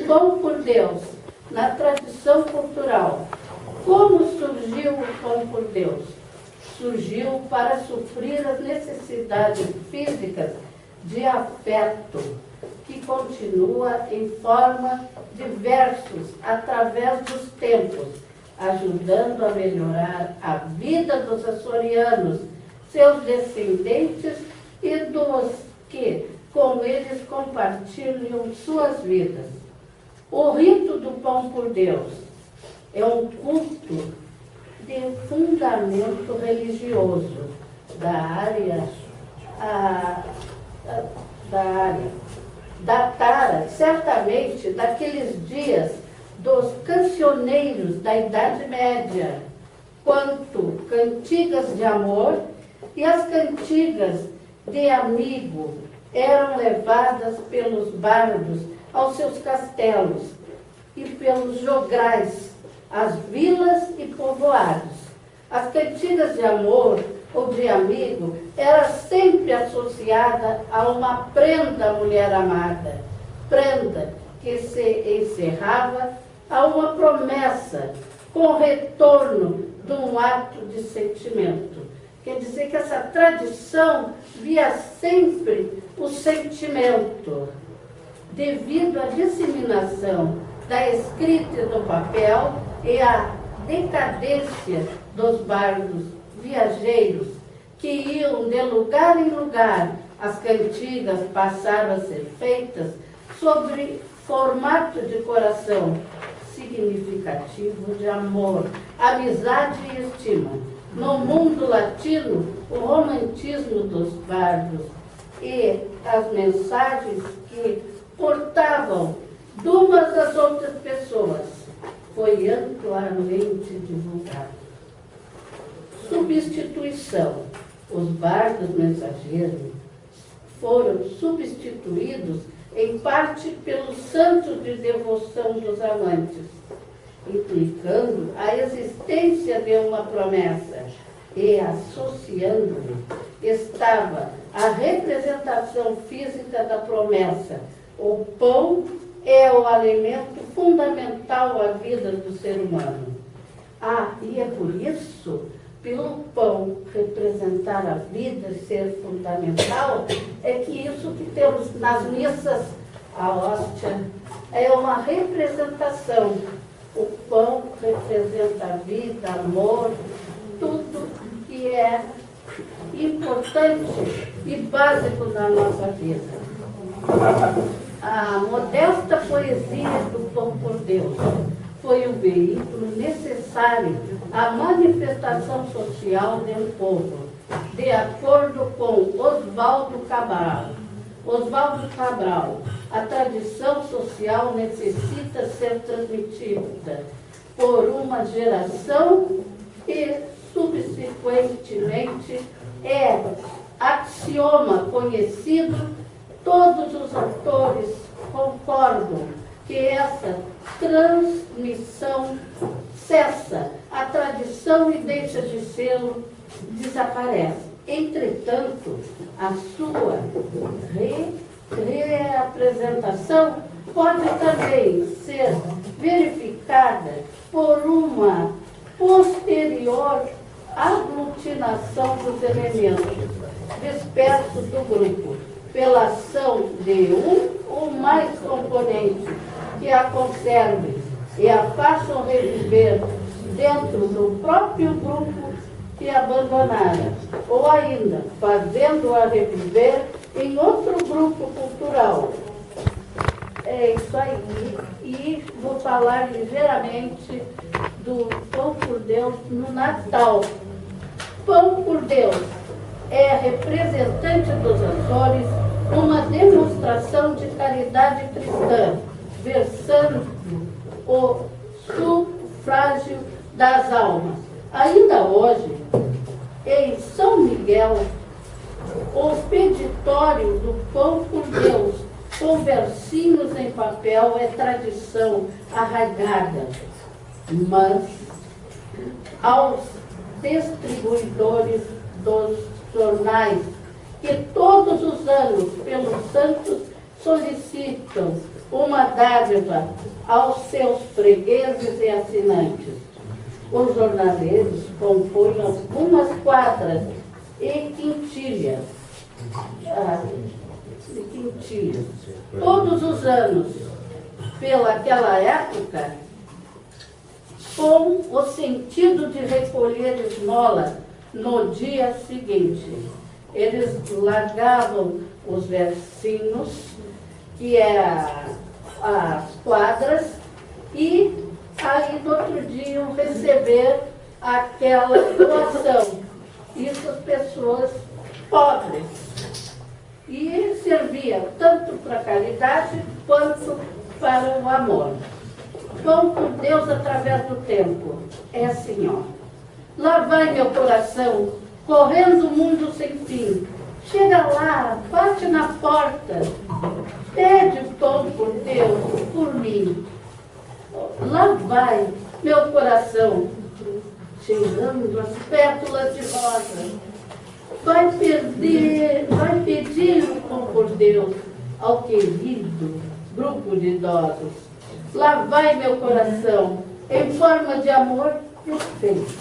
Pão por Deus, na tradição cultural. Como surgiu o Pão por Deus? Surgiu para suprir as necessidades físicas de afeto, que continua em forma de versos através dos tempos, ajudando a melhorar a vida dos açorianos, seus descendentes e dos que com eles compartilham suas vidas. O rito do pão por Deus é um culto de fundamento religioso da área datara certamente daqueles dias dos cancioneiros da Idade Média, quanto cantigas de amor e as cantigas de amigo eram levadas pelos bardos aos seus castelos e pelos jograis às vilas e povoados. As cantigas de amor ou de amigo era sempre associada a uma prenda mulher amada, prenda que se encerrava a uma promessa com retorno de um ato de sentimento. Quer dizer que essa tradição via sempre o sentimento, devido à disseminação da escrita e do papel e à decadência dos bardos viajeiros que iam de lugar em lugar. As cantigas passaram a ser feitas sobre formato de coração significativo de amor, amizade e estima. No mundo latino, o romantismo dos bardos e as mensagens que portavam de umas às outras pessoas foi amplamente divulgado. Substituição. Os bardos mensageiros foram substituídos em parte pelos santos de devoção dos amantes, implicando a existência de uma promessa e associando-lhe estava a representação física da promessa. O pão é o alimento fundamental à vida do ser humano. E é por isso, pelo pão representar a vida e ser fundamental, é que isso que temos nas missas, a hóstia, é uma representação. O pão representa a vida, amor, tudo que é importante e básico na nossa vida. A modesta poesia do Pão por Deus foi o veículo necessário à manifestação social de um povo, de acordo com Oswaldo Cabral. Oswaldo Cabral, a tradição social necessita ser transmitida por uma geração e, subsequentemente, é axioma conhecido. Todos os autores concordam que essa transmissão cessa, a tradição e deixa de ser, desaparece. Entretanto, a sua reapresentação pode também ser verificada por uma posterior aglutinação dos elementos dispersos do grupo, pela ação de um ou mais componentes que a conservem e a façam reviver dentro do próprio grupo que abandonaram, ou ainda fazendo-a reviver em outro grupo cultural. É isso aí. E vou falar ligeiramente do Pão por Deus no Natal. Pão por Deus é representante dos Açores, uma demonstração de caridade cristã, versando o sufrágio das almas. Ainda hoje, em São Miguel, o peditório do Pão por Deus, com versinhos em papel, é tradição arraigada, mas aos distribuidores dos jornais, que todos os anos, pelos santos, solicitam uma dádiva aos seus fregueses e assinantes. Os jornaleiros compõem algumas quadras e quintilhas de quintilha. Todos os anos, pelaquela época, com o sentido de recolher esmola no dia seguinte. Eles largavam os versinhos, que eram as quadras, e aí no outro dia iam receber aquela doação. Isso as pessoas pobres. E servia tanto para a caridade quanto para o amor. Pão por Deus através do tempo. É assim, ó. Lá vai meu coração, correndo o mundo sem fim. Chega lá, bate na porta, pede o pão por Deus, por mim. Lá vai meu coração, cheirando as pétalas de rosa. Vai pedir o pão por Deus ao querido grupo de idosos. Lá vai meu coração, em forma de amor perfeito.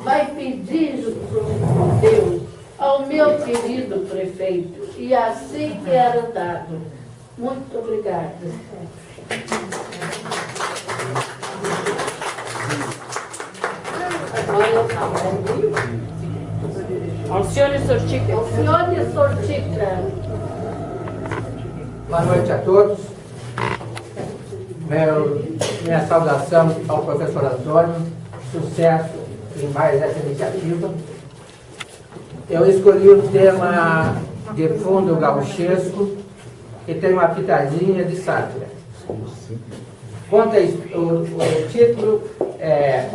Vai pedir o pão por Deus ao meu querido prefeito. E assim que era dado. Muito obrigada. Alcione Sortica. Alcione Sortica. Boa noite a todos. Minha saudação ao professor Antônio. Sucesso em mais essa iniciativa. Eu escolhi o tema de fundo gauchesco, que tem uma pitadinha de sátira. Conta o título é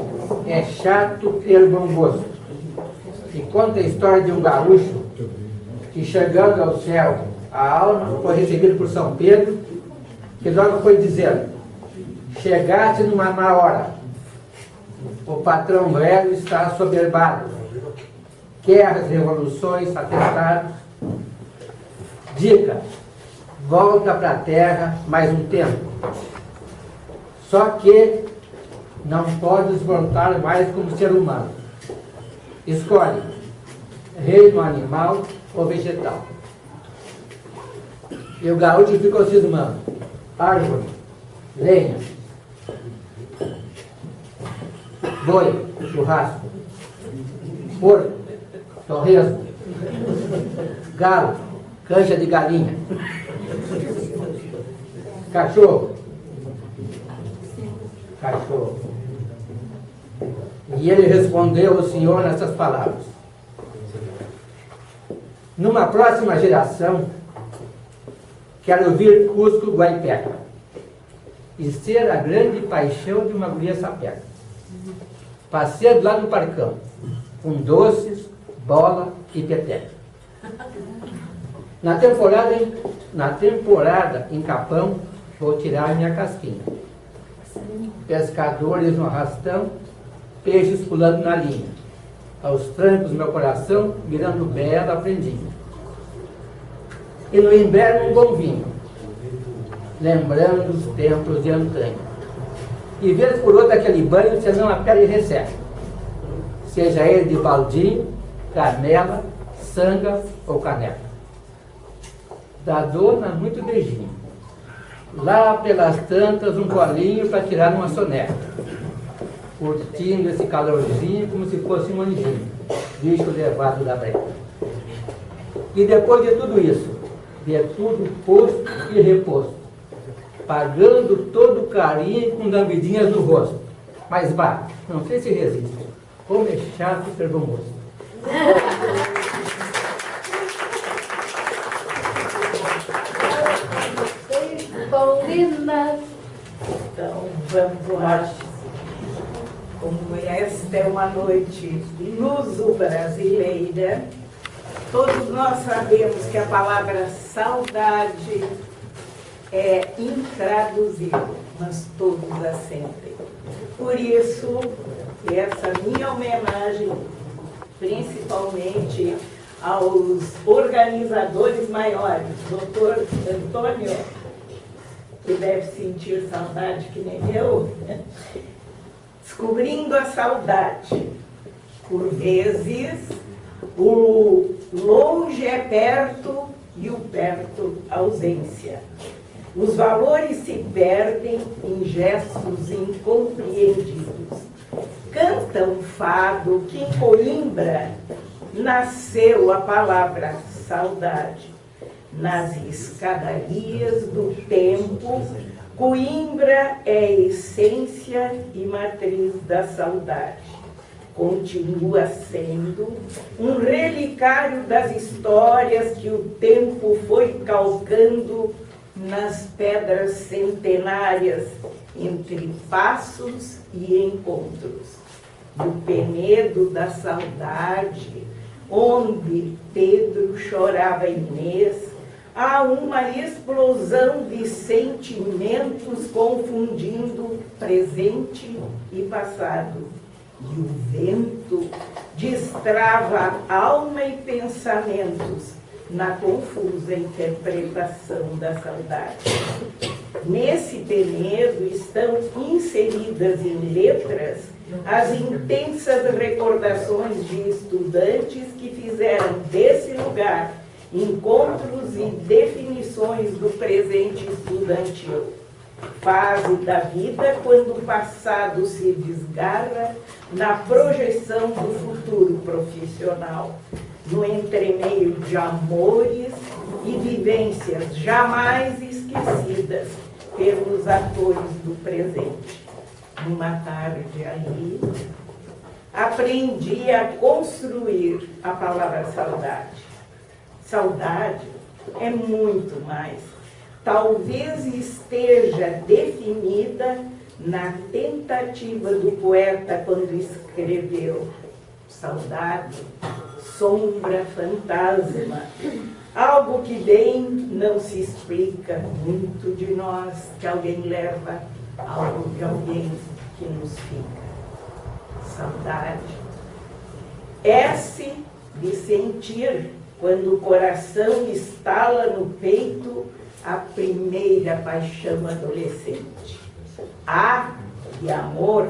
Chato ter bom gosto. E conta a história de um gaúcho que, chegando ao céu, a alma foi recebida por São Pedro, que logo foi dizendo: chegaste numa má hora, o patrão velho está assoberbado, quer as revoluções, atentados. Dica: volta para a terra mais um tempo. Só que não podes voltar mais como ser humano. Escolhe reino animal ou vegetal. E o gaúcho ficou cismando: árvore, lenha, boi, churrasco, porco, torresmo, galo, cancha de galinha, cachorro. E ele respondeu ao Senhor nessas palavras: numa próxima geração, quero vir Cusco Guaipeca e ser a grande paixão de uma guria sapeca. Passeio lá no parcão, com doces, bola e peteca. Na temporada em Capão, vou tirar minha casquinha. Pescadores no arrastão, peixes pulando na linha. Aos trancos meu coração, mirando bela prendinha. E no inverno um bom vinho, lembrando os tempos de antanho. E vez por outra aquele banho, senão a pele resseca. Seja ele de baldinho, canela, sanga ou caneca. Da dona, muito beijinho. Lá pelas tantas, um colinho para tirar uma soneca. Curtindo esse calorzinho como se fosse um anjinho, bicho levado da breca. E depois de tudo isso, de tudo posto e reposto, pagando todo o carinho com lambidinhas no rosto. Mas vá, não sei se resiste, como é chato ser bom moço. Paulina. Então, vamos lá. Como esta é uma noite luso-brasileira, todos nós sabemos que a palavra saudade é intraduzível, mas todos a sentem. Por isso, essa minha homenagem, principalmente aos organizadores maiores, doutor Antônio, que deve sentir saudade que nem eu, descobrindo a saudade. Por vezes, o longe é perto e o perto, ausência. Os valores se perdem em gestos incompreendidos. Canta um fado que em Coimbra nasceu a palavra saudade. Nas escadarias do tempo, Coimbra é a essência e matriz da saudade. Continua sendo um relicário das histórias que o tempo foi calcando nas pedras centenárias, entre passos e encontros. No penedo da saudade, onde Pedro chorava Inês, há uma explosão de sentimentos confundindo presente e passado. E o vento destrava alma e pensamentos na confusa interpretação da saudade. Nesse penedo estão inseridas em letras as intensas recordações de estudantes que fizeram desse lugar encontros e definições do presente estudantil. Fase da vida quando o passado se desgarra na projeção do futuro profissional, no entremeio de amores e vivências jamais esquecidas pelos atores do presente. Numa tarde ali, aprendi a construir a palavra saudade. Saudade é muito mais. Talvez esteja definida na tentativa do poeta quando escreveu saudade, sombra, fantasma, algo que bem não se explica muito de nós, que alguém leva, algo de alguém que nos fica. Saudade. S de sentir, quando o coração estala no peito a primeira paixão adolescente. A de amor,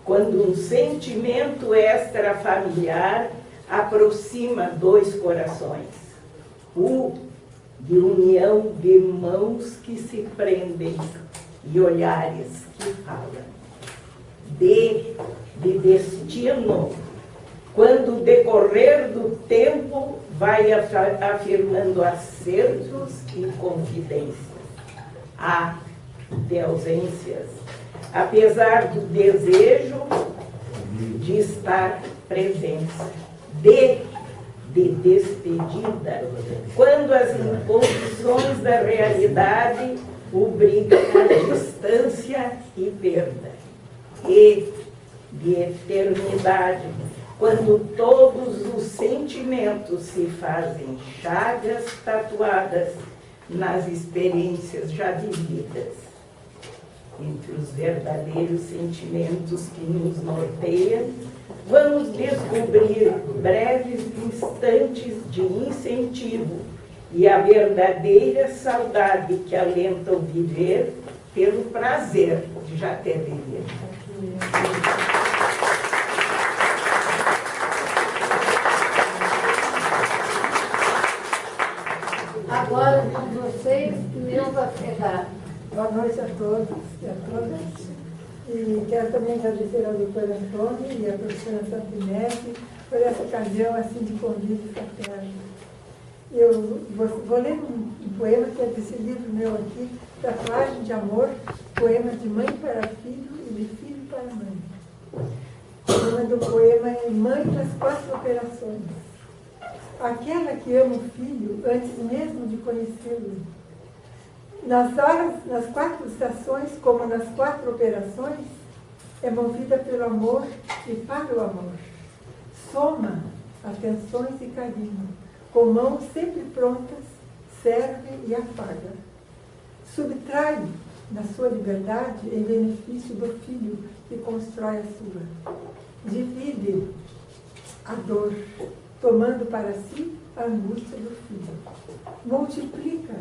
quando um sentimento extrafamiliar aproxima dois corações. U de união de mãos que se prendem e olhares que falam. D de destino, quando o decorrer do tempo vai afirmando acertos e confidências. A de ausências, apesar do desejo de estar presença. D de despedida, quando as imposições da realidade obrigam a distância e perda. E de eternidade, quando todos os sentimentos se fazem chagas tatuadas nas experiências já vividas. Entre os verdadeiros sentimentos que nos norteiam, vamos descobrir breves instantes de incentivo e a verdadeira saudade que alenta o viver pelo prazer de já ter vivido. Agora, com vocês, Neuza Ferrari. Boa noite a todos e a todas. E quero também agradecer ao doutor Antônio e à professora Santinese por essa ocasião assim, de convite fraterno. Eu vou ler um poema que é desse livro meu aqui, Tatuagem de Amor, poema de mãe para filho e de filho para mãe. O nome do poema é Mãe das Quatro Operações. Aquela que ama o filho antes mesmo de conhecê-lo. Nas horas, nas quatro estações, como nas quatro operações, é movida pelo amor e para o amor. Soma atenções e carinho, com mãos sempre prontas, serve e afaga. Subtrai na sua liberdade em benefício do filho que constrói a sua. Divide a dor, tomando para si a angústia do filho. Multiplica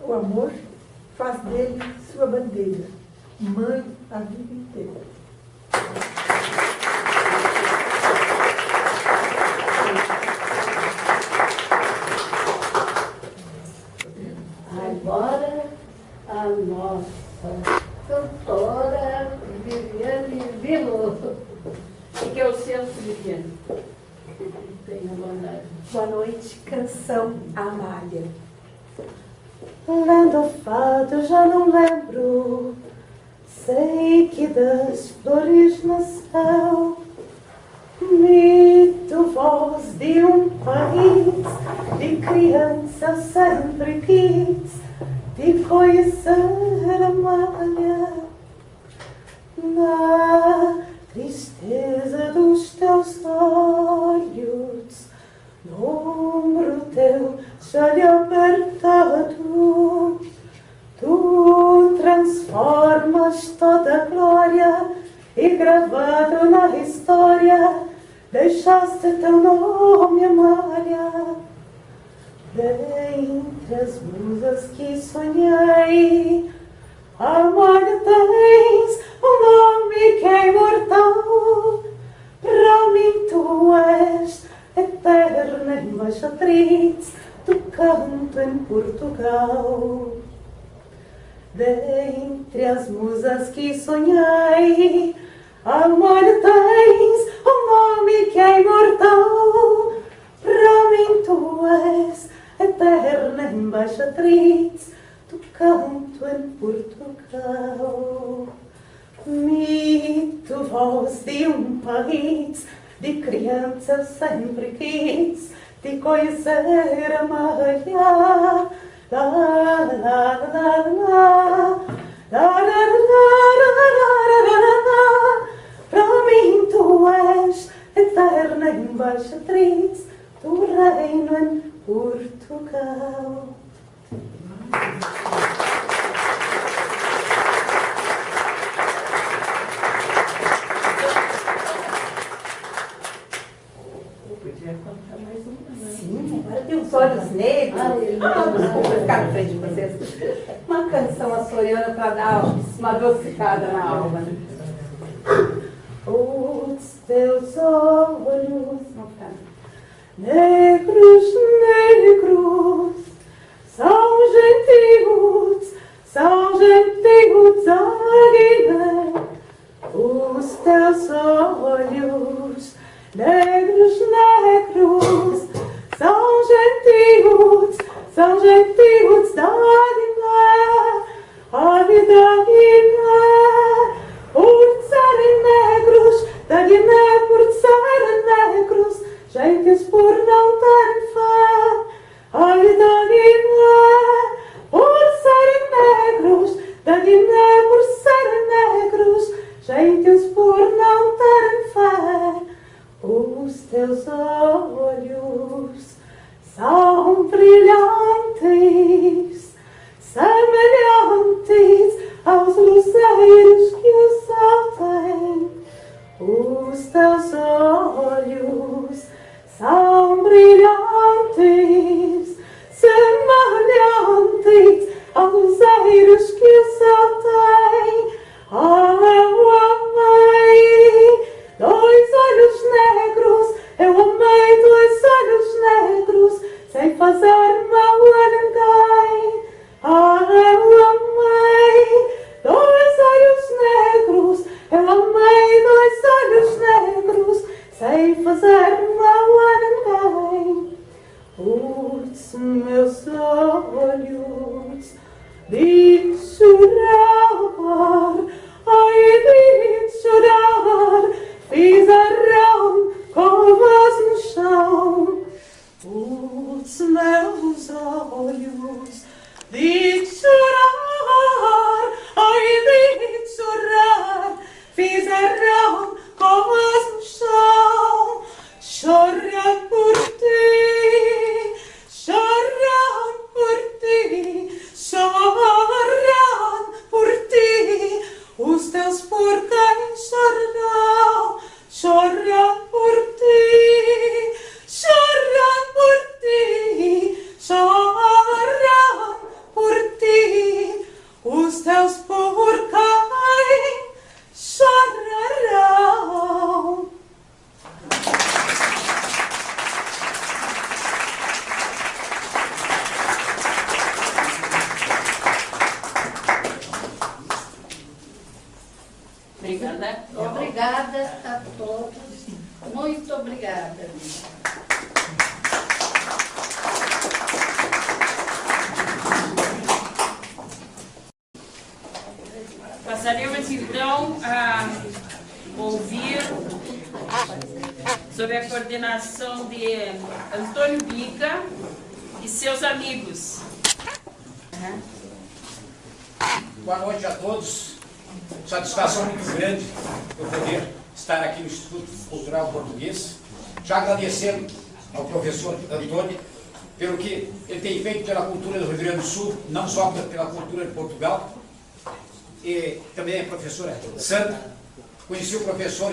o amor, faz dele sua bandeira, mãe a vida inteira. que é o seu, Viviane? Tenha bondade. Boa noite, canção Amália. Lendo o fado já não lembro, sei que das flores no céu, mito voz de um país, de criança sempre quis, de conhecer Amália. Na tristeza dos teus olhos, no ombro teu já lhe apertado, tu transformas toda a glória e gravado na história deixaste teu nome, Amália. Dentre as musas que sonhei, Amália, tens um nome que é imortal. Para mim tu és eterna embaixatriz do canto em Portugal. Dentre as musas que sonhei, Amália, tens um nome que é imortal. Para mim tu és eterna embaixatriz do canto em Portugal. Mito, voz de um país, de criança sempre quis, de conhecer Amália. La la la la la, la la la. Para mim tu és eterna embaixatriz do reino em Portugal. Contar mais uma. Sim, agora tem os olhos negros. Vou ficar na frente de vocês. Uma canção açoriana para dar uma adocicada na alma. Os teus olhos negros, negros, são gentios a Guiné. Os teus olhos negros, negros, são gentios da Guiné. A vida Guiné, por serem negros, da Guiné por serem negros, gentes por não terem fé. A vida Guiné, por serem negros, da Guiné por serem negros, gentes por não terem fé. Os teus olhos são brilhantes, semelhantes aos luzeiros que o céu tem. Os teus olhos são brilhantes, semelhantes aos luzeiros que o céu tem. Eu amei dois olhos negros, eu amei dois olhos negros, sem fazer mal a ninguém. Eu amei dois olhos negros, eu amei dois olhos negros, sem fazer mal a ninguém. Os meus olhos de chorar, ai de chorar, fizeram covas no chão. Os meus olhos de chorar, ai de chorar, fizeram covas no chão. Muito obrigada. Passaremos então a ouvir sob a coordenação de Antônio Bica e seus amigos. Boa noite a todos. Satisfação muito grande eu poder estar aqui no Instituto Cultural Português. Já agradecendo ao professor Antônio pelo que ele tem feito pela cultura do Rio Grande do Sul, não só pela cultura de Portugal. E também a professora Sandra. Conheci o professor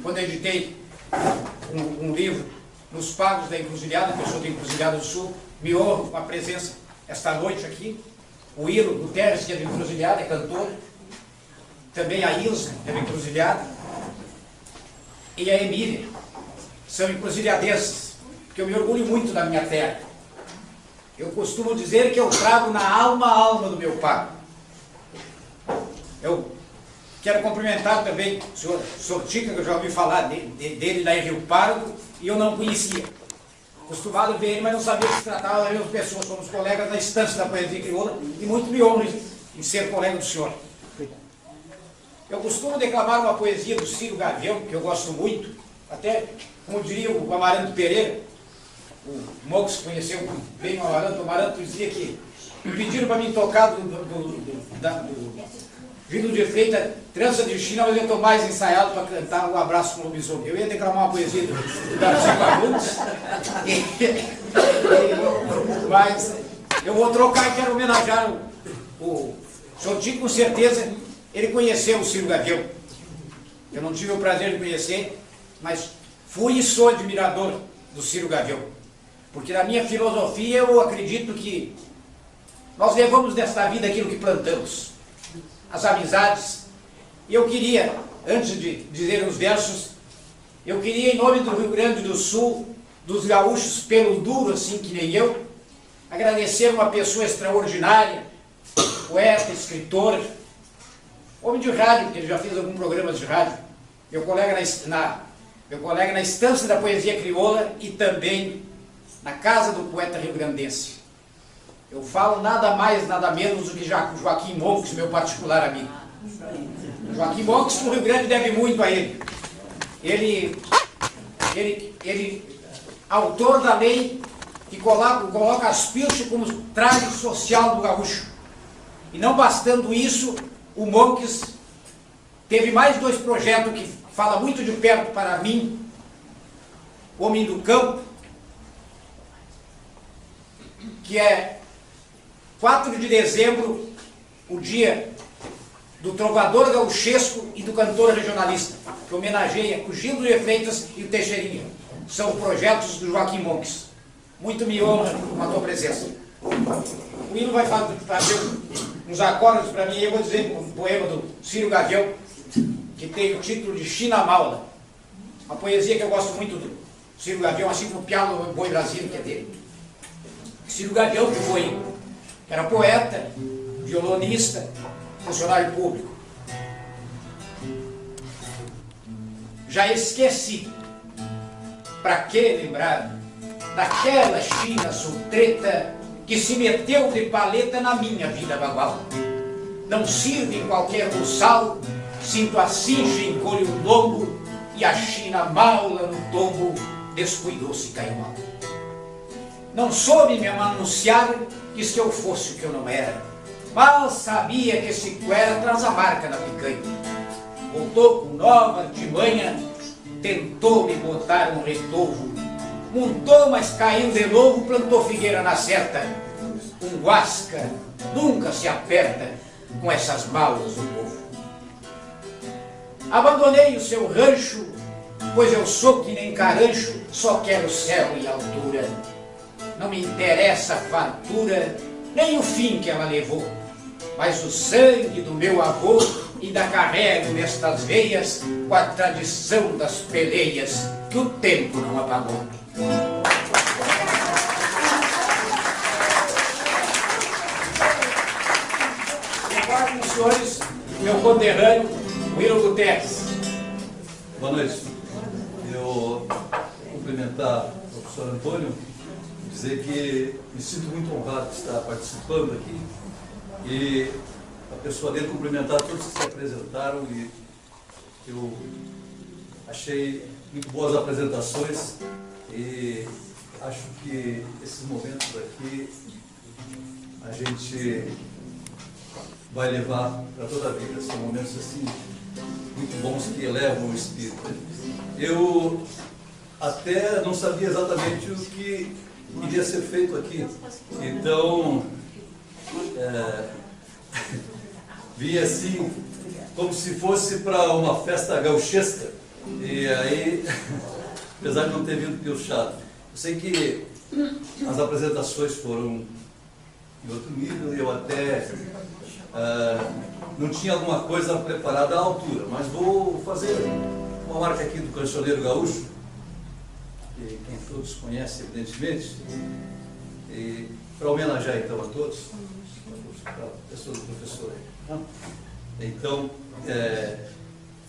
quando editei um livro nos Pagos da Encruzilhada, pessoa da Encruzilhada do Sul. Me honro com a presença esta noite aqui. O Ilo Guterres, que é da Encruzilhada, é cantor. Também a Ilza, é da Encruzilhada. E a Emília. São encruzilhadenses, porque eu me orgulho muito da minha terra. Eu costumo dizer que eu trago na alma a alma do meu pai. Eu quero cumprimentar também o senhor Sortica, que eu já ouvi falar dele lá em Rio Pardo, e eu não conhecia. Acostumado a ver ele, mas não sabia que se tratava da mesma pessoa. Somos colegas da Estância da Poesia Crioula, e muito me honro em ser colega do senhor. Eu costumo declamar uma poesia do Ciro Gavião, que eu gosto muito, até, como diria o Amaranto Pereira, o Mox conheceu bem o Amaranto dizia que me pediram para mim tocar do Vindo de Freitas, Trança de China, mas eu estou mais ensaiado para cantar O Abraço com o Lobisomem. Eu ia declamar uma poesia do Darcy Fagundes, mas eu vou trocar e quero homenagear o senhor Tico, com certeza. Ele conheceu o Ciro Gavião. Eu não tive o prazer de conhecer, mas fui e sou admirador do Ciro Gavião. Porque na minha filosofia eu acredito que nós levamos desta vida aquilo que plantamos. As amizades. E eu queria, antes de dizer os versos, eu queria, em nome do Rio Grande do Sul, dos gaúchos pelo duro, assim que nem eu, agradecer uma pessoa extraordinária, poeta, escritor, homem de rádio, porque ele já fez alguns programas de rádio, meu colega na Estância da Poesia Crioula e também na Casa do Poeta Rio-Grandense. Eu falo nada mais, nada menos do que Joaquim Monks, meu particular amigo. Joaquim Monks, o Rio Grande deve muito a ele. Ele autor da lei que coloca as pilchas como traje social do gaúcho. E não bastando isso, o Monks teve mais 2 projetos que fala muito de perto para mim, Homem do Campo, que é 4 de dezembro, o dia do trovador gauchesco e do cantor regionalista, que homenageia o Gildo de Freitas e o Teixeirinha. São projetos do Joaquim Monks. Muito me honra com a tua presença. O Hino vai fazer uns acordes para mim, e eu vou dizer um poema do Ciro Gavião, que tem o título de China Maula. Uma poesia que eu gosto muito do Ciro Gavião, assim como o Pialo Boi Brasil, que é dele. Ciro Gavião, que era poeta, violonista, funcionário público. Já esqueci, para que lembrar daquela China sultreta que se meteu de paleta na minha vida bagual. Não sirve em qualquer buçal, sinto a cincha, encolho o lombo e a China maula no tombo descuidou-se e caiu mal. Não soube me anunciar, quis que eu fosse o que eu não era. Mal sabia que esse cuera traz a marca na picanha. Voltou com nova artimanha, tentou me botar um retovo. Montou, mas caiu de novo, plantou figueira na certa. Um guasca nunca se aperta com essas malas do povo. Abandonei o seu rancho, pois eu sou que nem carancho, só quero céu e altura. Não me interessa a fartura, nem o fim que ela levou, mas o sangue do meu avô ainda carrego nestas veias com a tradição das peleias que o tempo não apagou. Agora com os senhores, meu conterrâneo, Will Guterres. Boa noite. Eu cumprimentar o professor Antônio, dizer que me sinto muito honrado de estar participando aqui e a pessoa dele cumprimentar todos que se apresentaram e eu achei muito boas apresentações e acho que esses momentos aqui a gente vai levar para toda a vida. São momentos assim muito bons que elevam o espírito. Eu até não sabia exatamente o que iria ser feito aqui. Então, vim assim, como se fosse para uma festa gauchesca. E aí, apesar de não ter vindo piochado, eu sei que as apresentações foram em outro nível e eu até não tinha alguma coisa preparada à altura, mas vou fazer uma marca aqui do Cancioneiro Gaúcho, que quem todos conhecem, evidentemente, e para homenagear então a todos, para a pessoa do professor aí. Então,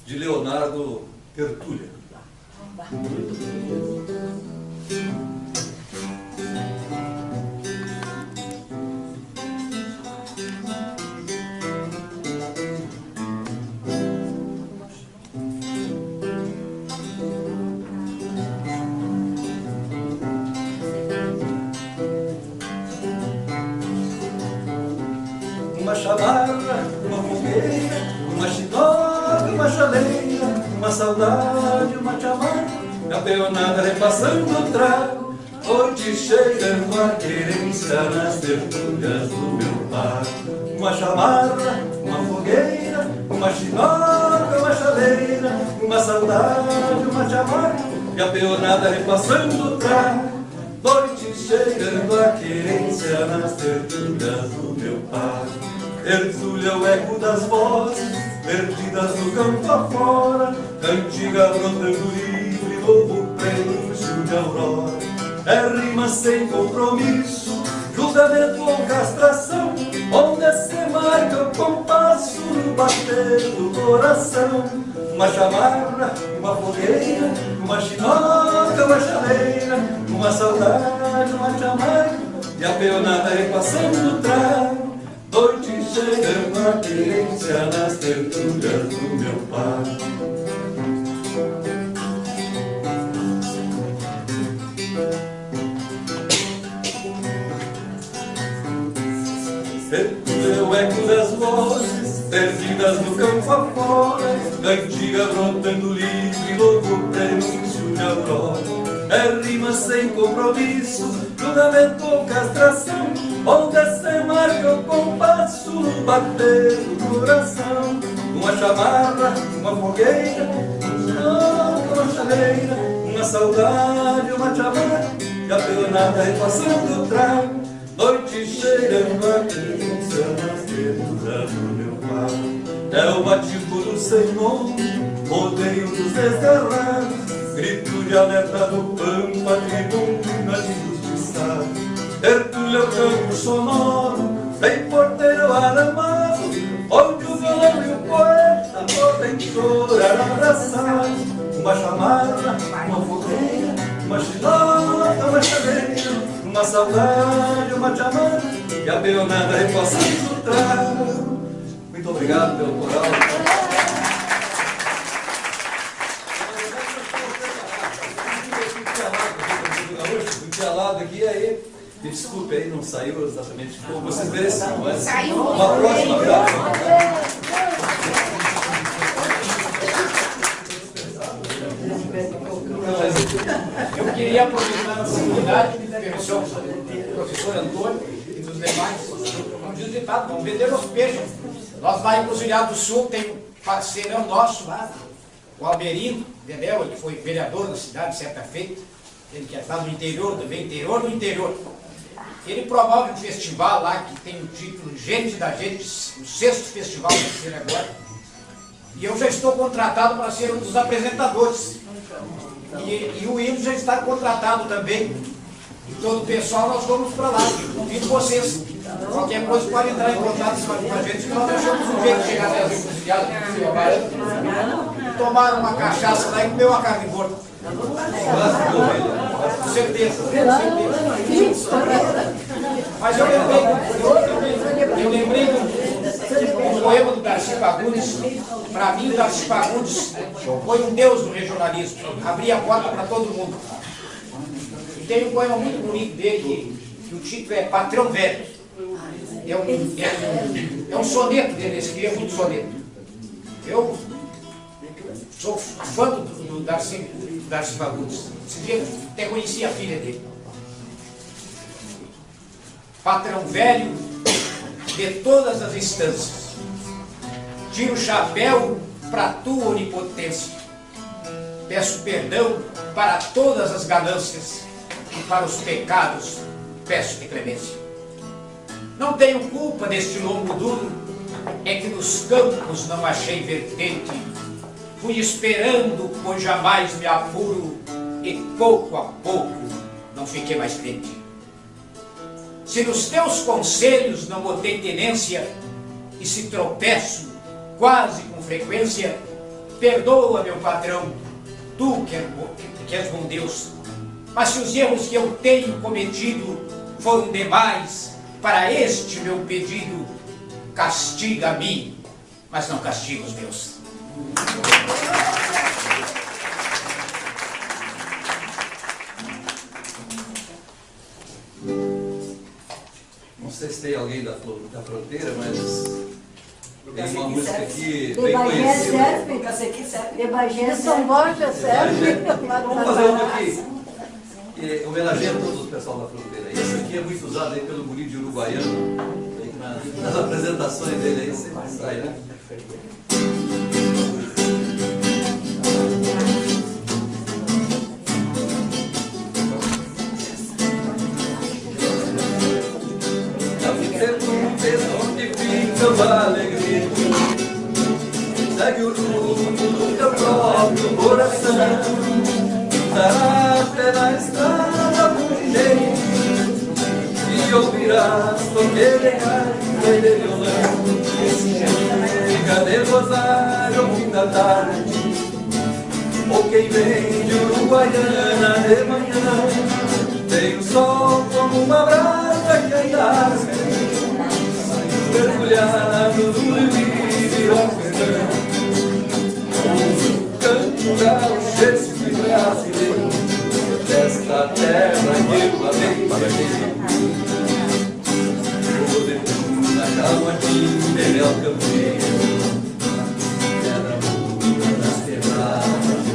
de Leonardo Tertúlia. Uma chamarra, uma fogueira, uma chinoca, uma chaleira, uma saudade, uma chamada, a peonada repassando o trago, noite cheirando a querência nas tertúlias do meu pago. Uma chamarra, uma fogueira, uma chinoca, uma chaleira, uma saudade, uma chamada, e a peonada repassando o trago, noite cheirando a querência nas tertúlias do meu pago. Tertúlia é o eco das vozes, perdidas no campo afora, cantiga brotando livre, novo prenúncio de aurora. É rima sem compromisso, julgamento ou castração, onde se marca o compasso no bater do coração. Uma chamarra, uma fogueira, uma chinoca, uma chaleira, uma saudade, uma chamarra, e a peonada repassando o trago, noite chegando a querência nas tertúlias do meu pai. Tertúlia é o eco das vozes, perdidas no campo afora, cantiga brotando livre, louco prenúncio de aurora. É rima sem compromisso, julgamento ou castração, onde se marca o compasso no bater do coração. Uma chamarra, uma fogueira, uma chaleira, uma saudade, uma chamada, e a peonada repassando o trago, noite cheirando a querência nas tertúlias do meu pai. É o batido do sem nome, rodeio dos desgarrados, grito de alerta do pampa, tribuna de injustiçado. Tertúlia é o campo sonoro, bem porteiro aramado, onde o violão e o poeta podem chorar abraçados. Uma chamarra, uma fogueira, uma chinoca, uma chaleira, uma saudade, uma chamada, e a peonada repassando o trago. Muito obrigado pelo coral. Lado aqui, aí, me desculpe aí, não saiu exatamente como vocês merecem, mas saiu uma próxima gravação. Eu queria aproveitar a oportunidade de permissão do professor Antônio e dos demais, como diz o ditado, vamos vender os peixes. Nós lá em Cruzilhado do Sul tem um parceirão nosso lá, o Alberino Dedéu, ele foi vereador na cidade certa feita. Ele que está no interior também, interior do interior. Ele promove um festival lá que tem o título Gente da Gente, o 6º festival que vai ser agora. E eu já estou contratado para ser um dos apresentadores. E o Wilson já está contratado também. E todo o pessoal nós vamos para lá. Convido vocês. Qualquer coisa pode entrar em contato com a gente, que nós deixamos um jeito de chegar até as encruzilhadas e tomar uma cachaça lá e comer uma carne gorda. Com certeza. Mas eu lembrei do poema do Darcy Fagundes. Para mim, o Darcy Fagundes foi um deus do regionalismo. Abria a porta para todo mundo. E tem um poema muito bonito dele, que o título é Patrão Velho. É um soneto dele, ele escrevia muito soneto. Eu sou fã do Darcy Fagundes. Esse dia eu até conheci a filha dele. Patrão velho de todas as instâncias, tiro o chapéu para tua onipotência. Peço perdão para todas as ganâncias e para os pecados peço-te clemência. Não tenho culpa deste lombo duro, é que nos campos não achei vertente. Fui esperando, pois jamais me apuro, e pouco a pouco não fiquei mais crente. Se nos teus conselhos não botei tenência, e se tropeço quase com frequência, perdoa, meu patrão, tu que és bom Deus. Mas se os erros que eu tenho cometido foram demais para este meu pedido, castiga a mim, mas não castiga os meus. Não sei se tem alguém da fronteira, mas tem uma música aqui bem conhecida. De Bagé, São Borja, serve. Vamos fazer uma aqui, homenageando todo o pessoal da fronteira. E essa aqui é muito usada aí pelo guri de Uruguaiano, nas apresentações dele aí sempre sai, né? Onde fica a alegria, segue o rumo do teu próprio coração, estarás pela estrada por direito e ouvirás toqueira e de violão. Chega de Rosário ao fim da tarde, ou quem vem de Uruguaiana de manhã, tem o sol como uma brasa que ainda mergulhado no livre oceano. Canto gauchesco e brasileiro desta terra que eu amei. Fortuna, Camotim, Bebel Campeiro, pedra pura das quebradas.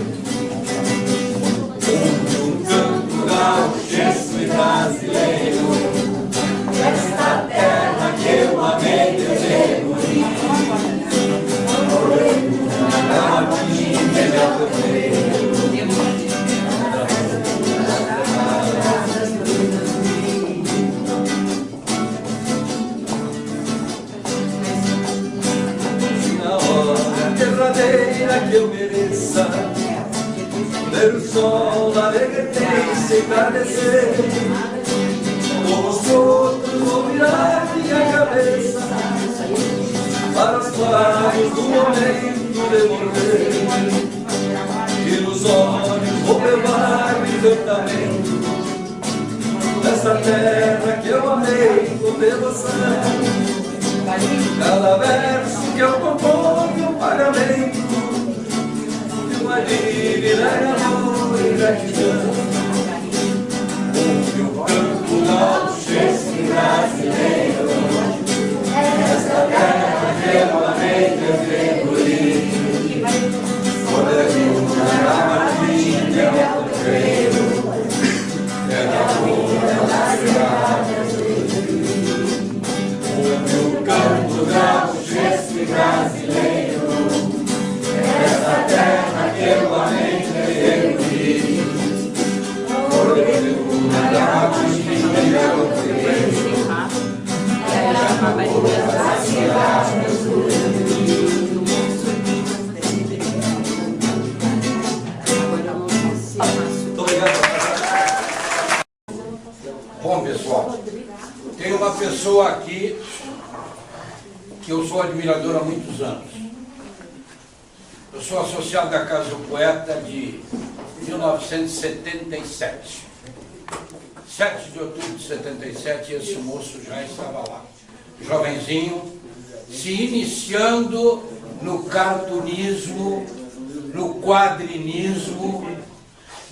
Um canto gauchesco e brasileiro desta terra que eu amei, desde guri. Camotim, Bebel Campeiro, na hora derradeira que eu mereça ver o sol alegremente se entardecer, como os outros vou virar minha cabeça para os claros do momento de morrer, e nos olhos vou levar o encantamento dessa terra que eu amei com devoção. Cada verso que eu componho é um pagamento de uma dívida de amor e gratidão. Ouve o canto gauchesco brasileiro, esta terra que eu amei desde guri. Fortuna, Camotim, Bebel Campeiro, terra pura das quebradas do Rio. Ouve o canto gauchesco e brasileiro, esta terra que eu amei desde guri. Fortuna, Camotim, Bebel Campeiro, terra pura das quebradas do Rio. Muito obrigado. Bom, pessoal, tem uma pessoa aqui que eu sou admirador há muitos anos. Eu sou associado da Casa do Poeta de 1977. 7 de outubro de 77, esse moço já estava lá. Jovenzinho, se iniciando no cartunismo, no quadrinismo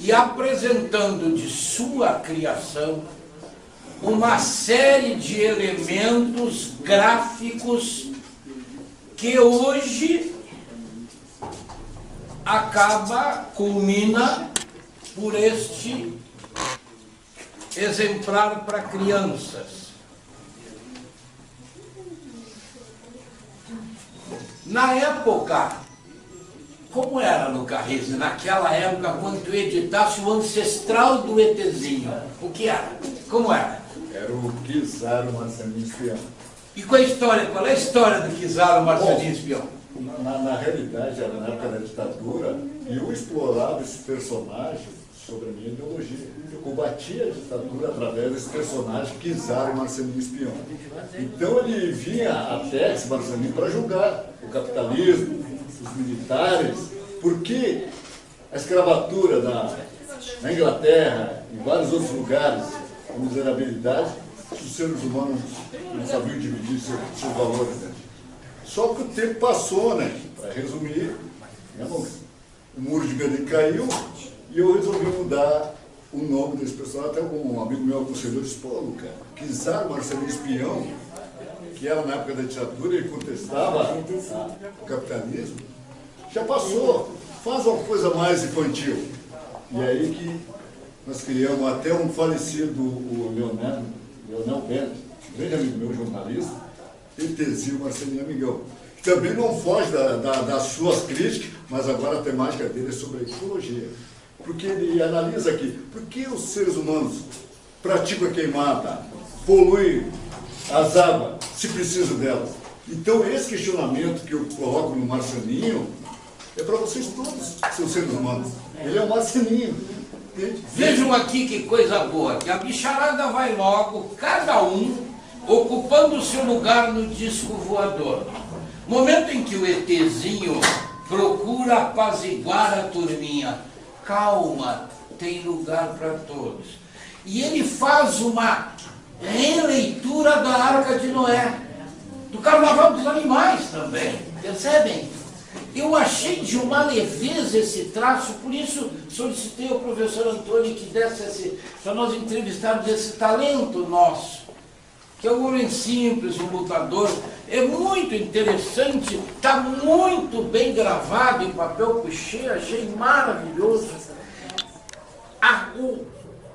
e apresentando de sua criação uma série de elementos gráficos que hoje culmina por este exemplar para crianças. Na época, como era no Carrizo, naquela época, quando tu editasse o ancestral do ETzinho, o que era? Como era? Era o Kizar, o Marcelinho Espião. E qual é a história do Kizar, o Marcelinho Espião? Na realidade, era na época da ditadura, e eu explorava esse personagem sobre a minha ideologia. Eu combatia a ditadura através desse personagem, Kizar, o Marcelinho Espião. Então ele vinha até esse Marcelinho para julgar o capitalismo, os militares, porque a escravatura na Inglaterra, em vários outros lugares, a miserabilidade, os seres humanos não sabiam dividir seus valores. Né? Só que o tempo passou, né? Para resumir, o muro de Berlim caiu e eu resolvi mudar o nome desse personagem. Até um amigo meu aconselhou, disse, pô, Luca, Kizar, Marcelinho Espião, que era na época da ditadura, ele contestava o capitalismo, já passou, faz uma coisa mais infantil. E aí que nós criamos até um falecido, o Leonel Bento, grande amigo meu, jornalista, ETzinho Marcelinho Amigão. Também não foge das suas críticas, mas agora a temática dele é sobre a ecologia. Porque ele analisa aqui, por que os seres humanos praticam a queimada, poluem as águas, se precisa delas? Então esse questionamento que eu coloco no Marcelinho é para vocês todos, seus seres humanos. Ele é um Marcelinho. Vejam aqui que coisa boa, que a bicharada vai logo, cada um ocupando o seu lugar no disco voador. Momento em que o ETzinho procura apaziguar a turminha. Calma, tem lugar para todos. E ele faz uma releitura da Arca de Noé, do Carnaval dos Animais também, percebem? Eu achei de uma leveza esse traço, por isso solicitei ao professor Antônio que desse para nós entrevistarmos esse talento nosso, que é um homem simples, um lutador. É muito interessante, está muito bem gravado em papel couché, achei maravilhoso.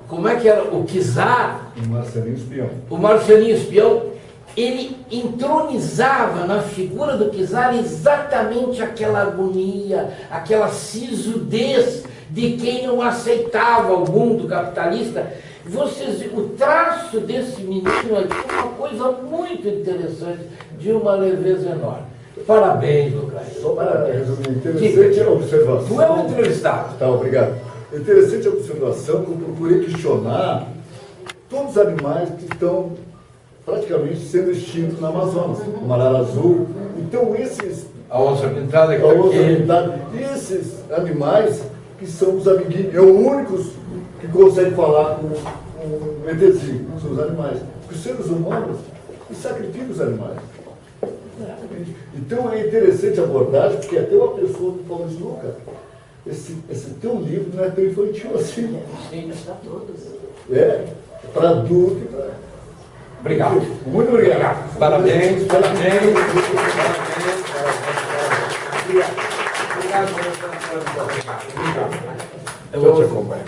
Como é que era? O Kizar? O Marcelinho Espião. O Marcelinho Espião, ele entronizava na figura do Kizar exatamente aquela agonia, aquela sisudez de quem não aceitava o mundo capitalista. O traço desse menino aqui é uma coisa muito interessante, de uma leveza enorme. Parabéns, Lucas. Só para resumir, interessante a observação. Tu é um entrevistado. Tá, obrigado. Interessante a observação que eu procurei questionar todos os animais que estão praticamente sendo extintos na Amazônia. O marara azul. Então esses... A onça pintada. Esses animais que são os amiguinhos, é os únicos que conseguem falar com o ETzinho, são os animais. Porque os seres humanos sacrificam os animais. Então é interessante a abordagem, porque até uma pessoa que fala assim, Luca, esse teu livro não é tão infantil assim. Sim, para todos. É, para adulto e para... Obrigado. Muito obrigado. Parabéns, parabéns. Eu vou te acompanhar.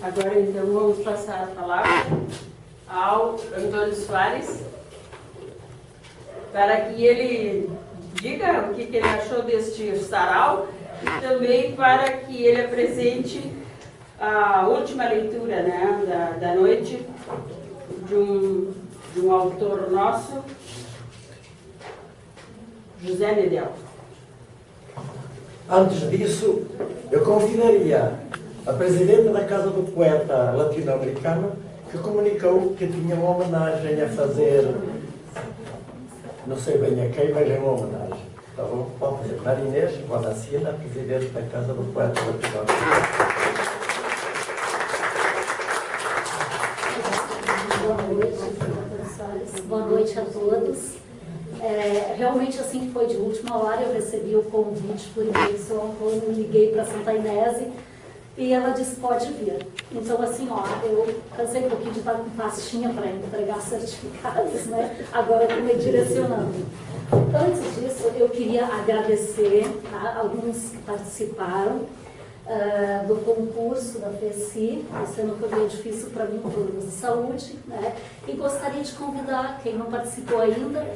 Agora, então, vamos passar a palavra ao Antônio Soares, para que ele diga o que ele achou deste sarau e também para que ele apresente a última leitura, né, da noite de um autor nosso, José Medel. Antes disso, eu convidaria a presidente da Casa do Poeta latino-americano, que comunicou que tinha uma homenagem a fazer, não sei bem a quem, mas é uma homenagem. Então, vamos fazer Marinês, Guanacina, presidente da Casa do Poeta Latino. Boa noite a todos. Realmente, assim que foi de última hora, eu recebi o convite por e-mail do seu Antônio, liguei para Santa Inês e ela disse, pode vir. Então, assim, ó, eu cansei um pouquinho de estar com pastinha para entregar certificados, né? Agora eu estou me direcionando. Antes disso, eu queria agradecer a alguns que participaram do concurso da FECI. Esse ano foi bem difícil para mim, problemas de saúde, né? E gostaria de convidar quem não participou ainda,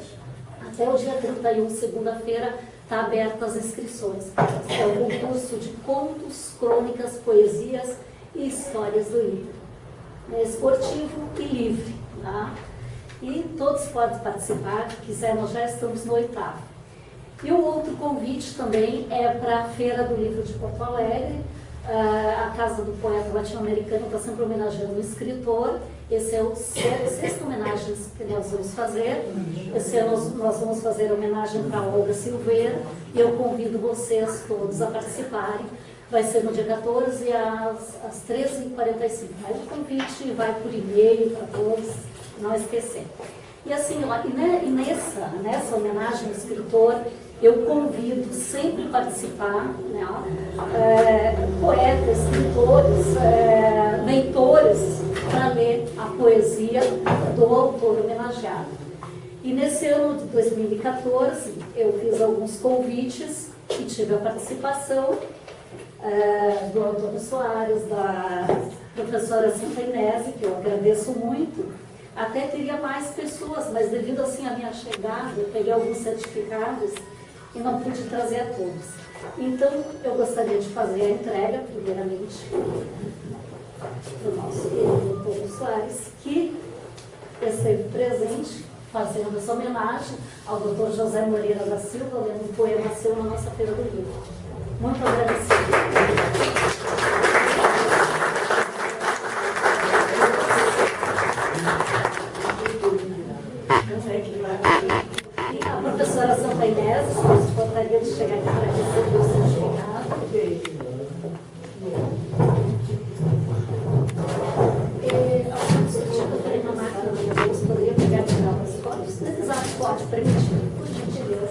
até o dia 31, segunda-feira, está aberto as inscrições. É um concurso de contos, crônicas, poesias e histórias do livro. É esportivo e livre, tá? E todos podem participar, se quiser, nós já estamos no 8º. E o outro convite também é para a Feira do Livro de Porto Alegre. A Casa do Poeta Latino-Americano está sempre homenageando um escritor. Esse é o sexto homenagem que nós vamos fazer. Esse ano nós vamos fazer homenagem para a Olga Silveira. E eu convido vocês todos a participarem. Vai ser no dia 14 às 13h45. Mas o convite vai por e-mail para todos, não esquecer. E assim, nessa homenagem ao escritor, eu convido sempre a participar, né, poetas, escritores, leitores, para ler a poesia do autor homenageado. E nesse ano de 2014, eu fiz alguns convites e tive a participação do Antônio Soares, da professora Santa Inês, que eu agradeço muito. Até teria mais pessoas, mas devido assim à minha chegada, eu peguei alguns certificados e não pude trazer a todos. Então, eu gostaria de fazer a entrega, primeiramente, do nosso querido Antônio Soares, que esteve presente fazendo essa homenagem ao Dr. José Moreira da Silva, lendo um poema seu na nossa Feira do Livro. Muito agradecida. E a professora Santa Inês, gostaria de chegar aqui para receber o certificado. Eu tenho uma máquina de Deus, poderia pegar e tirar umas fotos? Exato, pode, permitir, por gentileza.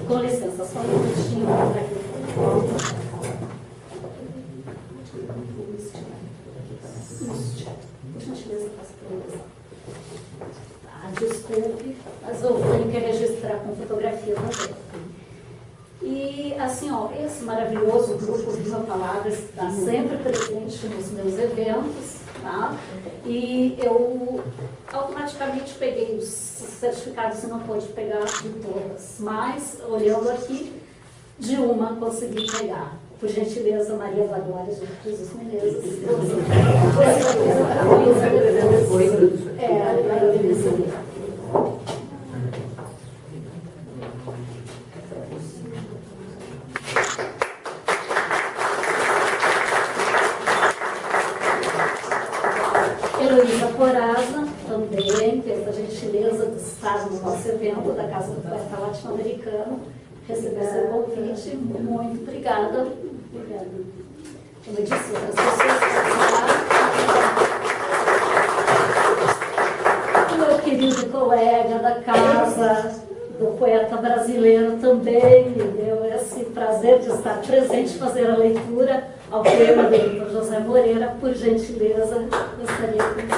Com licença, só um minutinho para aqui. Desculpe, mas eu tenho que registrar com fotografia também. E assim, ó, esse maravilhoso grupo Viva Palavras está sempre presente nos meus eventos, tá? E eu automaticamente peguei os certificados, não pude pegar de todas, mas olhando aqui, de uma consegui pegar. Por gentileza, Maria Glória de Jesus Menezes. Heloísa Coraza, também, teve a gentileza de estar no nosso evento da Casa do Poeta Latino-Americano. Receber seu convite. Muito obrigada. Obrigada. Como eu disse, as pessoas participaram. O meu querido colega da Casa do Poeta Brasileiro também me deu esse prazer de estar presente, fazer a leitura ao poema do Dr. José Moreira. Por gentileza, gostaria de...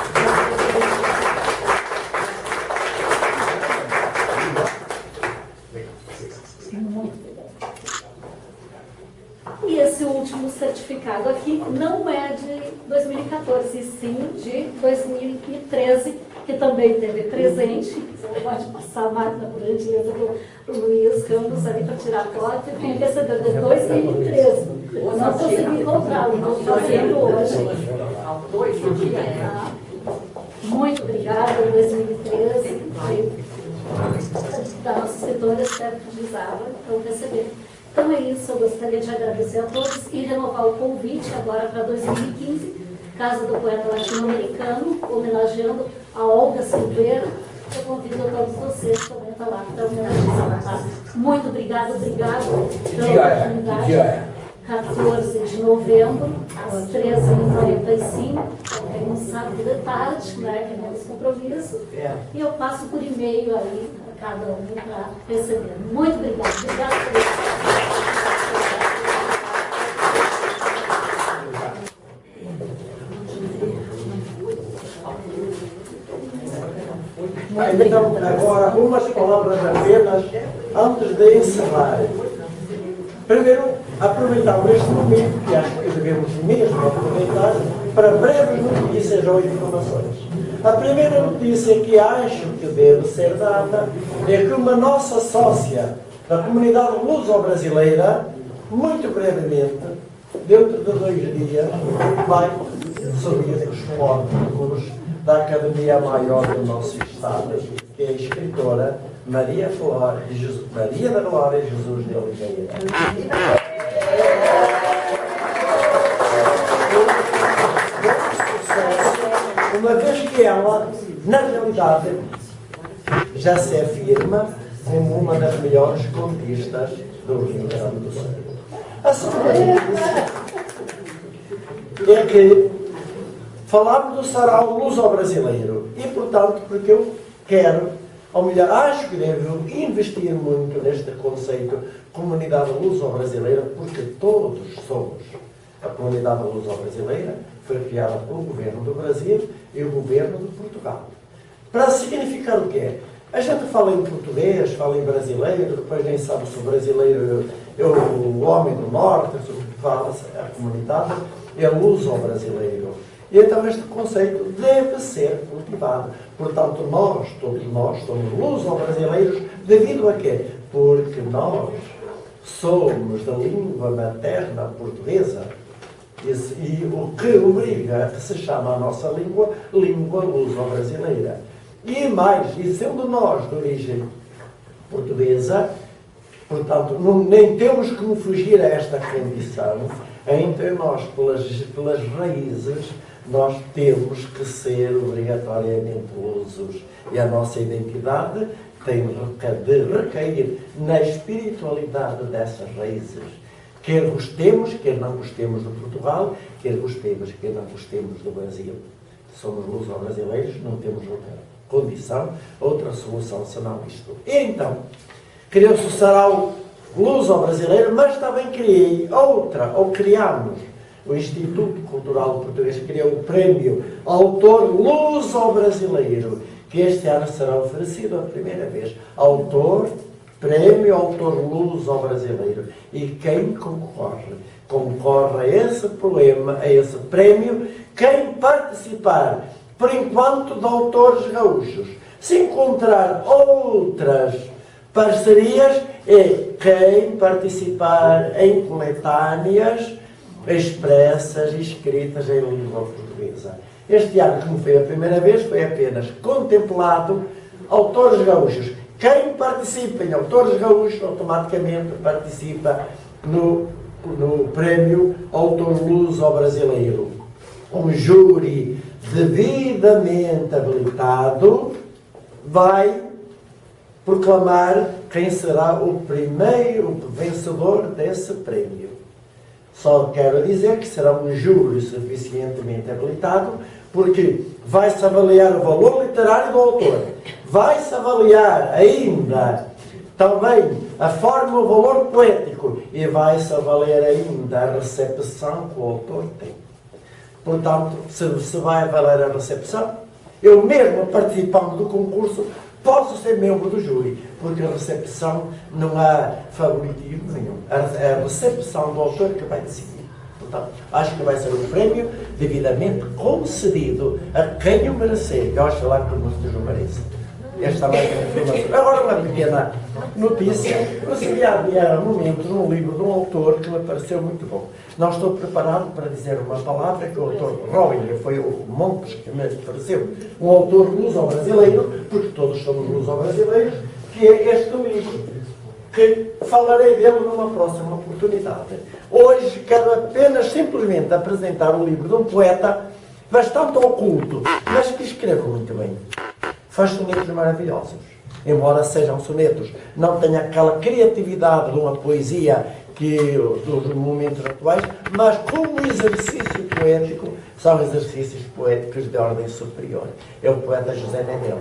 E esse último certificado aqui não é de 2014, e sim de 2013, que também teve presente. Você pode passar a máquina, por gentileza, para o Luiz Campos ali para tirar foto. E tem recebeu de 2013. Eu não consegui encontrá-lo, estou fazendo hoje. Muito obrigada, 2013. Da nossa escritora Sérgio Gisava, para receber. Então é isso, eu gostaria de agradecer a todos e renovar o convite agora para 2015, Casa do Poeta Latino-Americano, homenageando a Olga Silveira. Eu convido a todos vocês também a estar lá para homenagear. Tá? Muito obrigada pela oportunidade. Que dia é? 14 de novembro, às 13h45. Quem não sabe de tarde, né? Que é nosso compromisso. E eu passo por e-mail aí a cada um para receber. Muito obrigada. Obrigada por isso. Então, agora, umas palavras apenas antes de encerrar. Primeiro, aproveitar este momento, que acho que devemos mesmo aproveitar, para breves notícias ou informações. A primeira notícia que acho que deve ser dada é que uma nossa sócia da comunidade luso-brasileira, muito brevemente, dentro de 2 dias, vai subir os pódios da Academia Maior do nosso Estado, que é a escritora Maria da Glória Jesus de Oliveira. Uma vez que ela, na realidade, já se afirma como uma das melhores contistas do Rio Grande do Sul. A segunda é que falámos do sarau luso-brasileiro e, portanto, porque eu quero, ou melhor, acho que devo investir muito neste conceito comunidade luso-brasileira, porque todos somos. A comunidade luso-brasileira foi criada pelo governo do Brasil e o governo de Portugal. Para significar o quê? A gente fala em português, fala em brasileiro, depois nem sabe se o brasileiro é o homem do norte, fala-se a comunidade é luso-brasileiro. E então este conceito deve ser cultivado. Portanto, todos nós, somos luso-brasileiros, devido a quê? Porque nós somos da língua materna portuguesa. E o que obriga a que se chama a nossa língua luso-brasileira. E mais, e sendo nós de origem portuguesa, portanto, nem temos que nos fugir a esta condição. Entre nós, pelas raízes, nós temos que ser obrigatoriamente lusos. E a nossa identidade tem de recair na espiritualidade dessas raízes. Quer gostemos, quer não gostemos de Portugal, quer gostemos, quer não gostemos do Brasil. Somos luso-brasileiros, não temos outra condição, outra solução senão isto. E então, criou-se o sarau luso-brasileiro, mas também criámos o Instituto Cultural Português, que criou o Prémio Autor Luso-Brasileiro, que este ano será oferecido a primeira vez. Prémio Autor Luso-Brasileiro. E quem concorre? Concorre a esse poema, a esse prémio, quem participar, por enquanto, de autores gaúchos. Se encontrar outras parcerias, é quem participar em coletâneas expressas e escritas em língua portuguesa. Este ano, como foi a primeira vez, foi apenas contemplado autores gaúchos. Quem participa em autores gaúchos automaticamente participa no Prémio Autor Luso-Brasileiro. Um júri devidamente habilitado vai proclamar quem será o primeiro vencedor desse prémio. Só quero dizer que será um júri suficientemente habilitado, porque vai-se avaliar o valor literário do autor, vai-se avaliar ainda também a forma, o valor poético, e vai-se avaliar ainda a recepção que o autor tem. Portanto, se vai avaliar a recepção, eu mesmo participando do concurso, posso ser membro do júri, porque a recepção não há favoritismo nenhum. É a recepção do autor que vai decidir. Portanto, acho que vai ser um prémio devidamente concedido a quem o merecer. Eu acho lá que o Sr. merece. Esta vai ser a informação. Agora, uma pequena notícia. Eu recebi há momentos um livro de um autor que me pareceu muito bom. Não estou preparado para dizer uma palavra que o autor Rowinger foi o Montes que me pareceu. Um autor luso-brasileiro, porque todos somos luso-brasileiros, que é este livro, que falarei dele numa próxima oportunidade. Hoje quero apenas simplesmente apresentar o livro de um poeta bastante oculto, mas que escreve muito bem. Faz sonetos maravilhosos. Embora sejam sonetos, não tenha aquela criatividade de uma poesia que dos momentos atuais, mas como exercício poético, são exercícios poéticos de ordem superior. É o poeta José Nenel.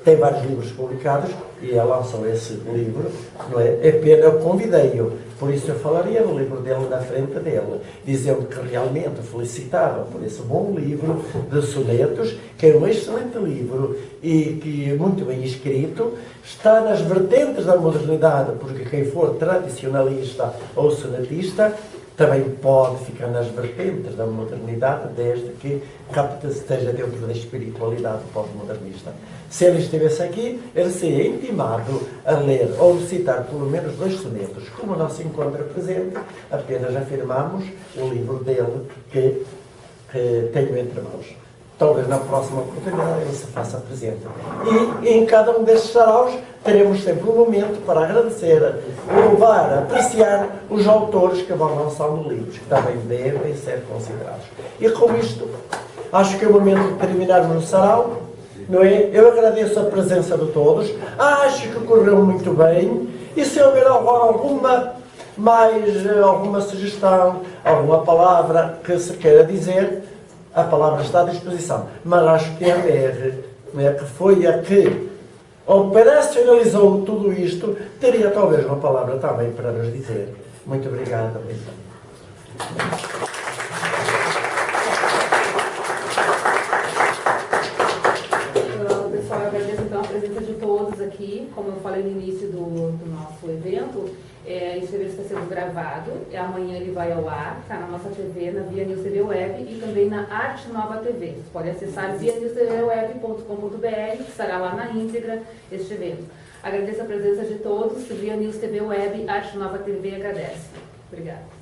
Tem vários livros publicados e ele lançou esse livro, não é? É pena, eu convidei-o, por isso eu falaria do livro dele na frente dele, dizendo que realmente felicitava por esse bom livro de sonetos, que é um excelente livro e que é muito bem escrito, está nas vertentes da modernidade, porque quem for tradicionalista ou sonetista também pode ficar nas vertentes da modernidade, desde que esteja dentro da espiritualidade pós-modernista. Se ele estivesse aqui, ele seria intimado a ler ou recitar pelo menos 2 sonetos. Como não se encontra presente, apenas afirmamos o livro dele que tenho entre mãos. Talvez na próxima oportunidade ele se faça presente. E em cada um destes saraus teremos sempre um momento para agradecer, louvar, apreciar os autores que vão lançando livros, que também devem ser considerados. E com isto, acho que é o momento de terminarmos o sarau, não é? Eu agradeço a presença de todos, acho que correu muito bem, e se houver agora alguma sugestão, alguma palavra que se queira dizer, a palavra está à disposição. Mas acho que a BR, que foi a que operacionalizou tudo isto, teria talvez uma palavra também para nos dizer. Muito obrigado. Pessoal, eu agradeço então a presença de todos aqui. Como eu falei no início do nosso evento, esse evento está sendo gravado, amanhã ele vai ao ar, está na nossa TV, na Via News TV Web e também na Arte Nova TV. Você pode acessar vianewstvweb.com.br, que estará lá na íntegra este evento. Agradeço a presença de todos, Via News TV Web, Arte Nova TV agradece. Obrigada.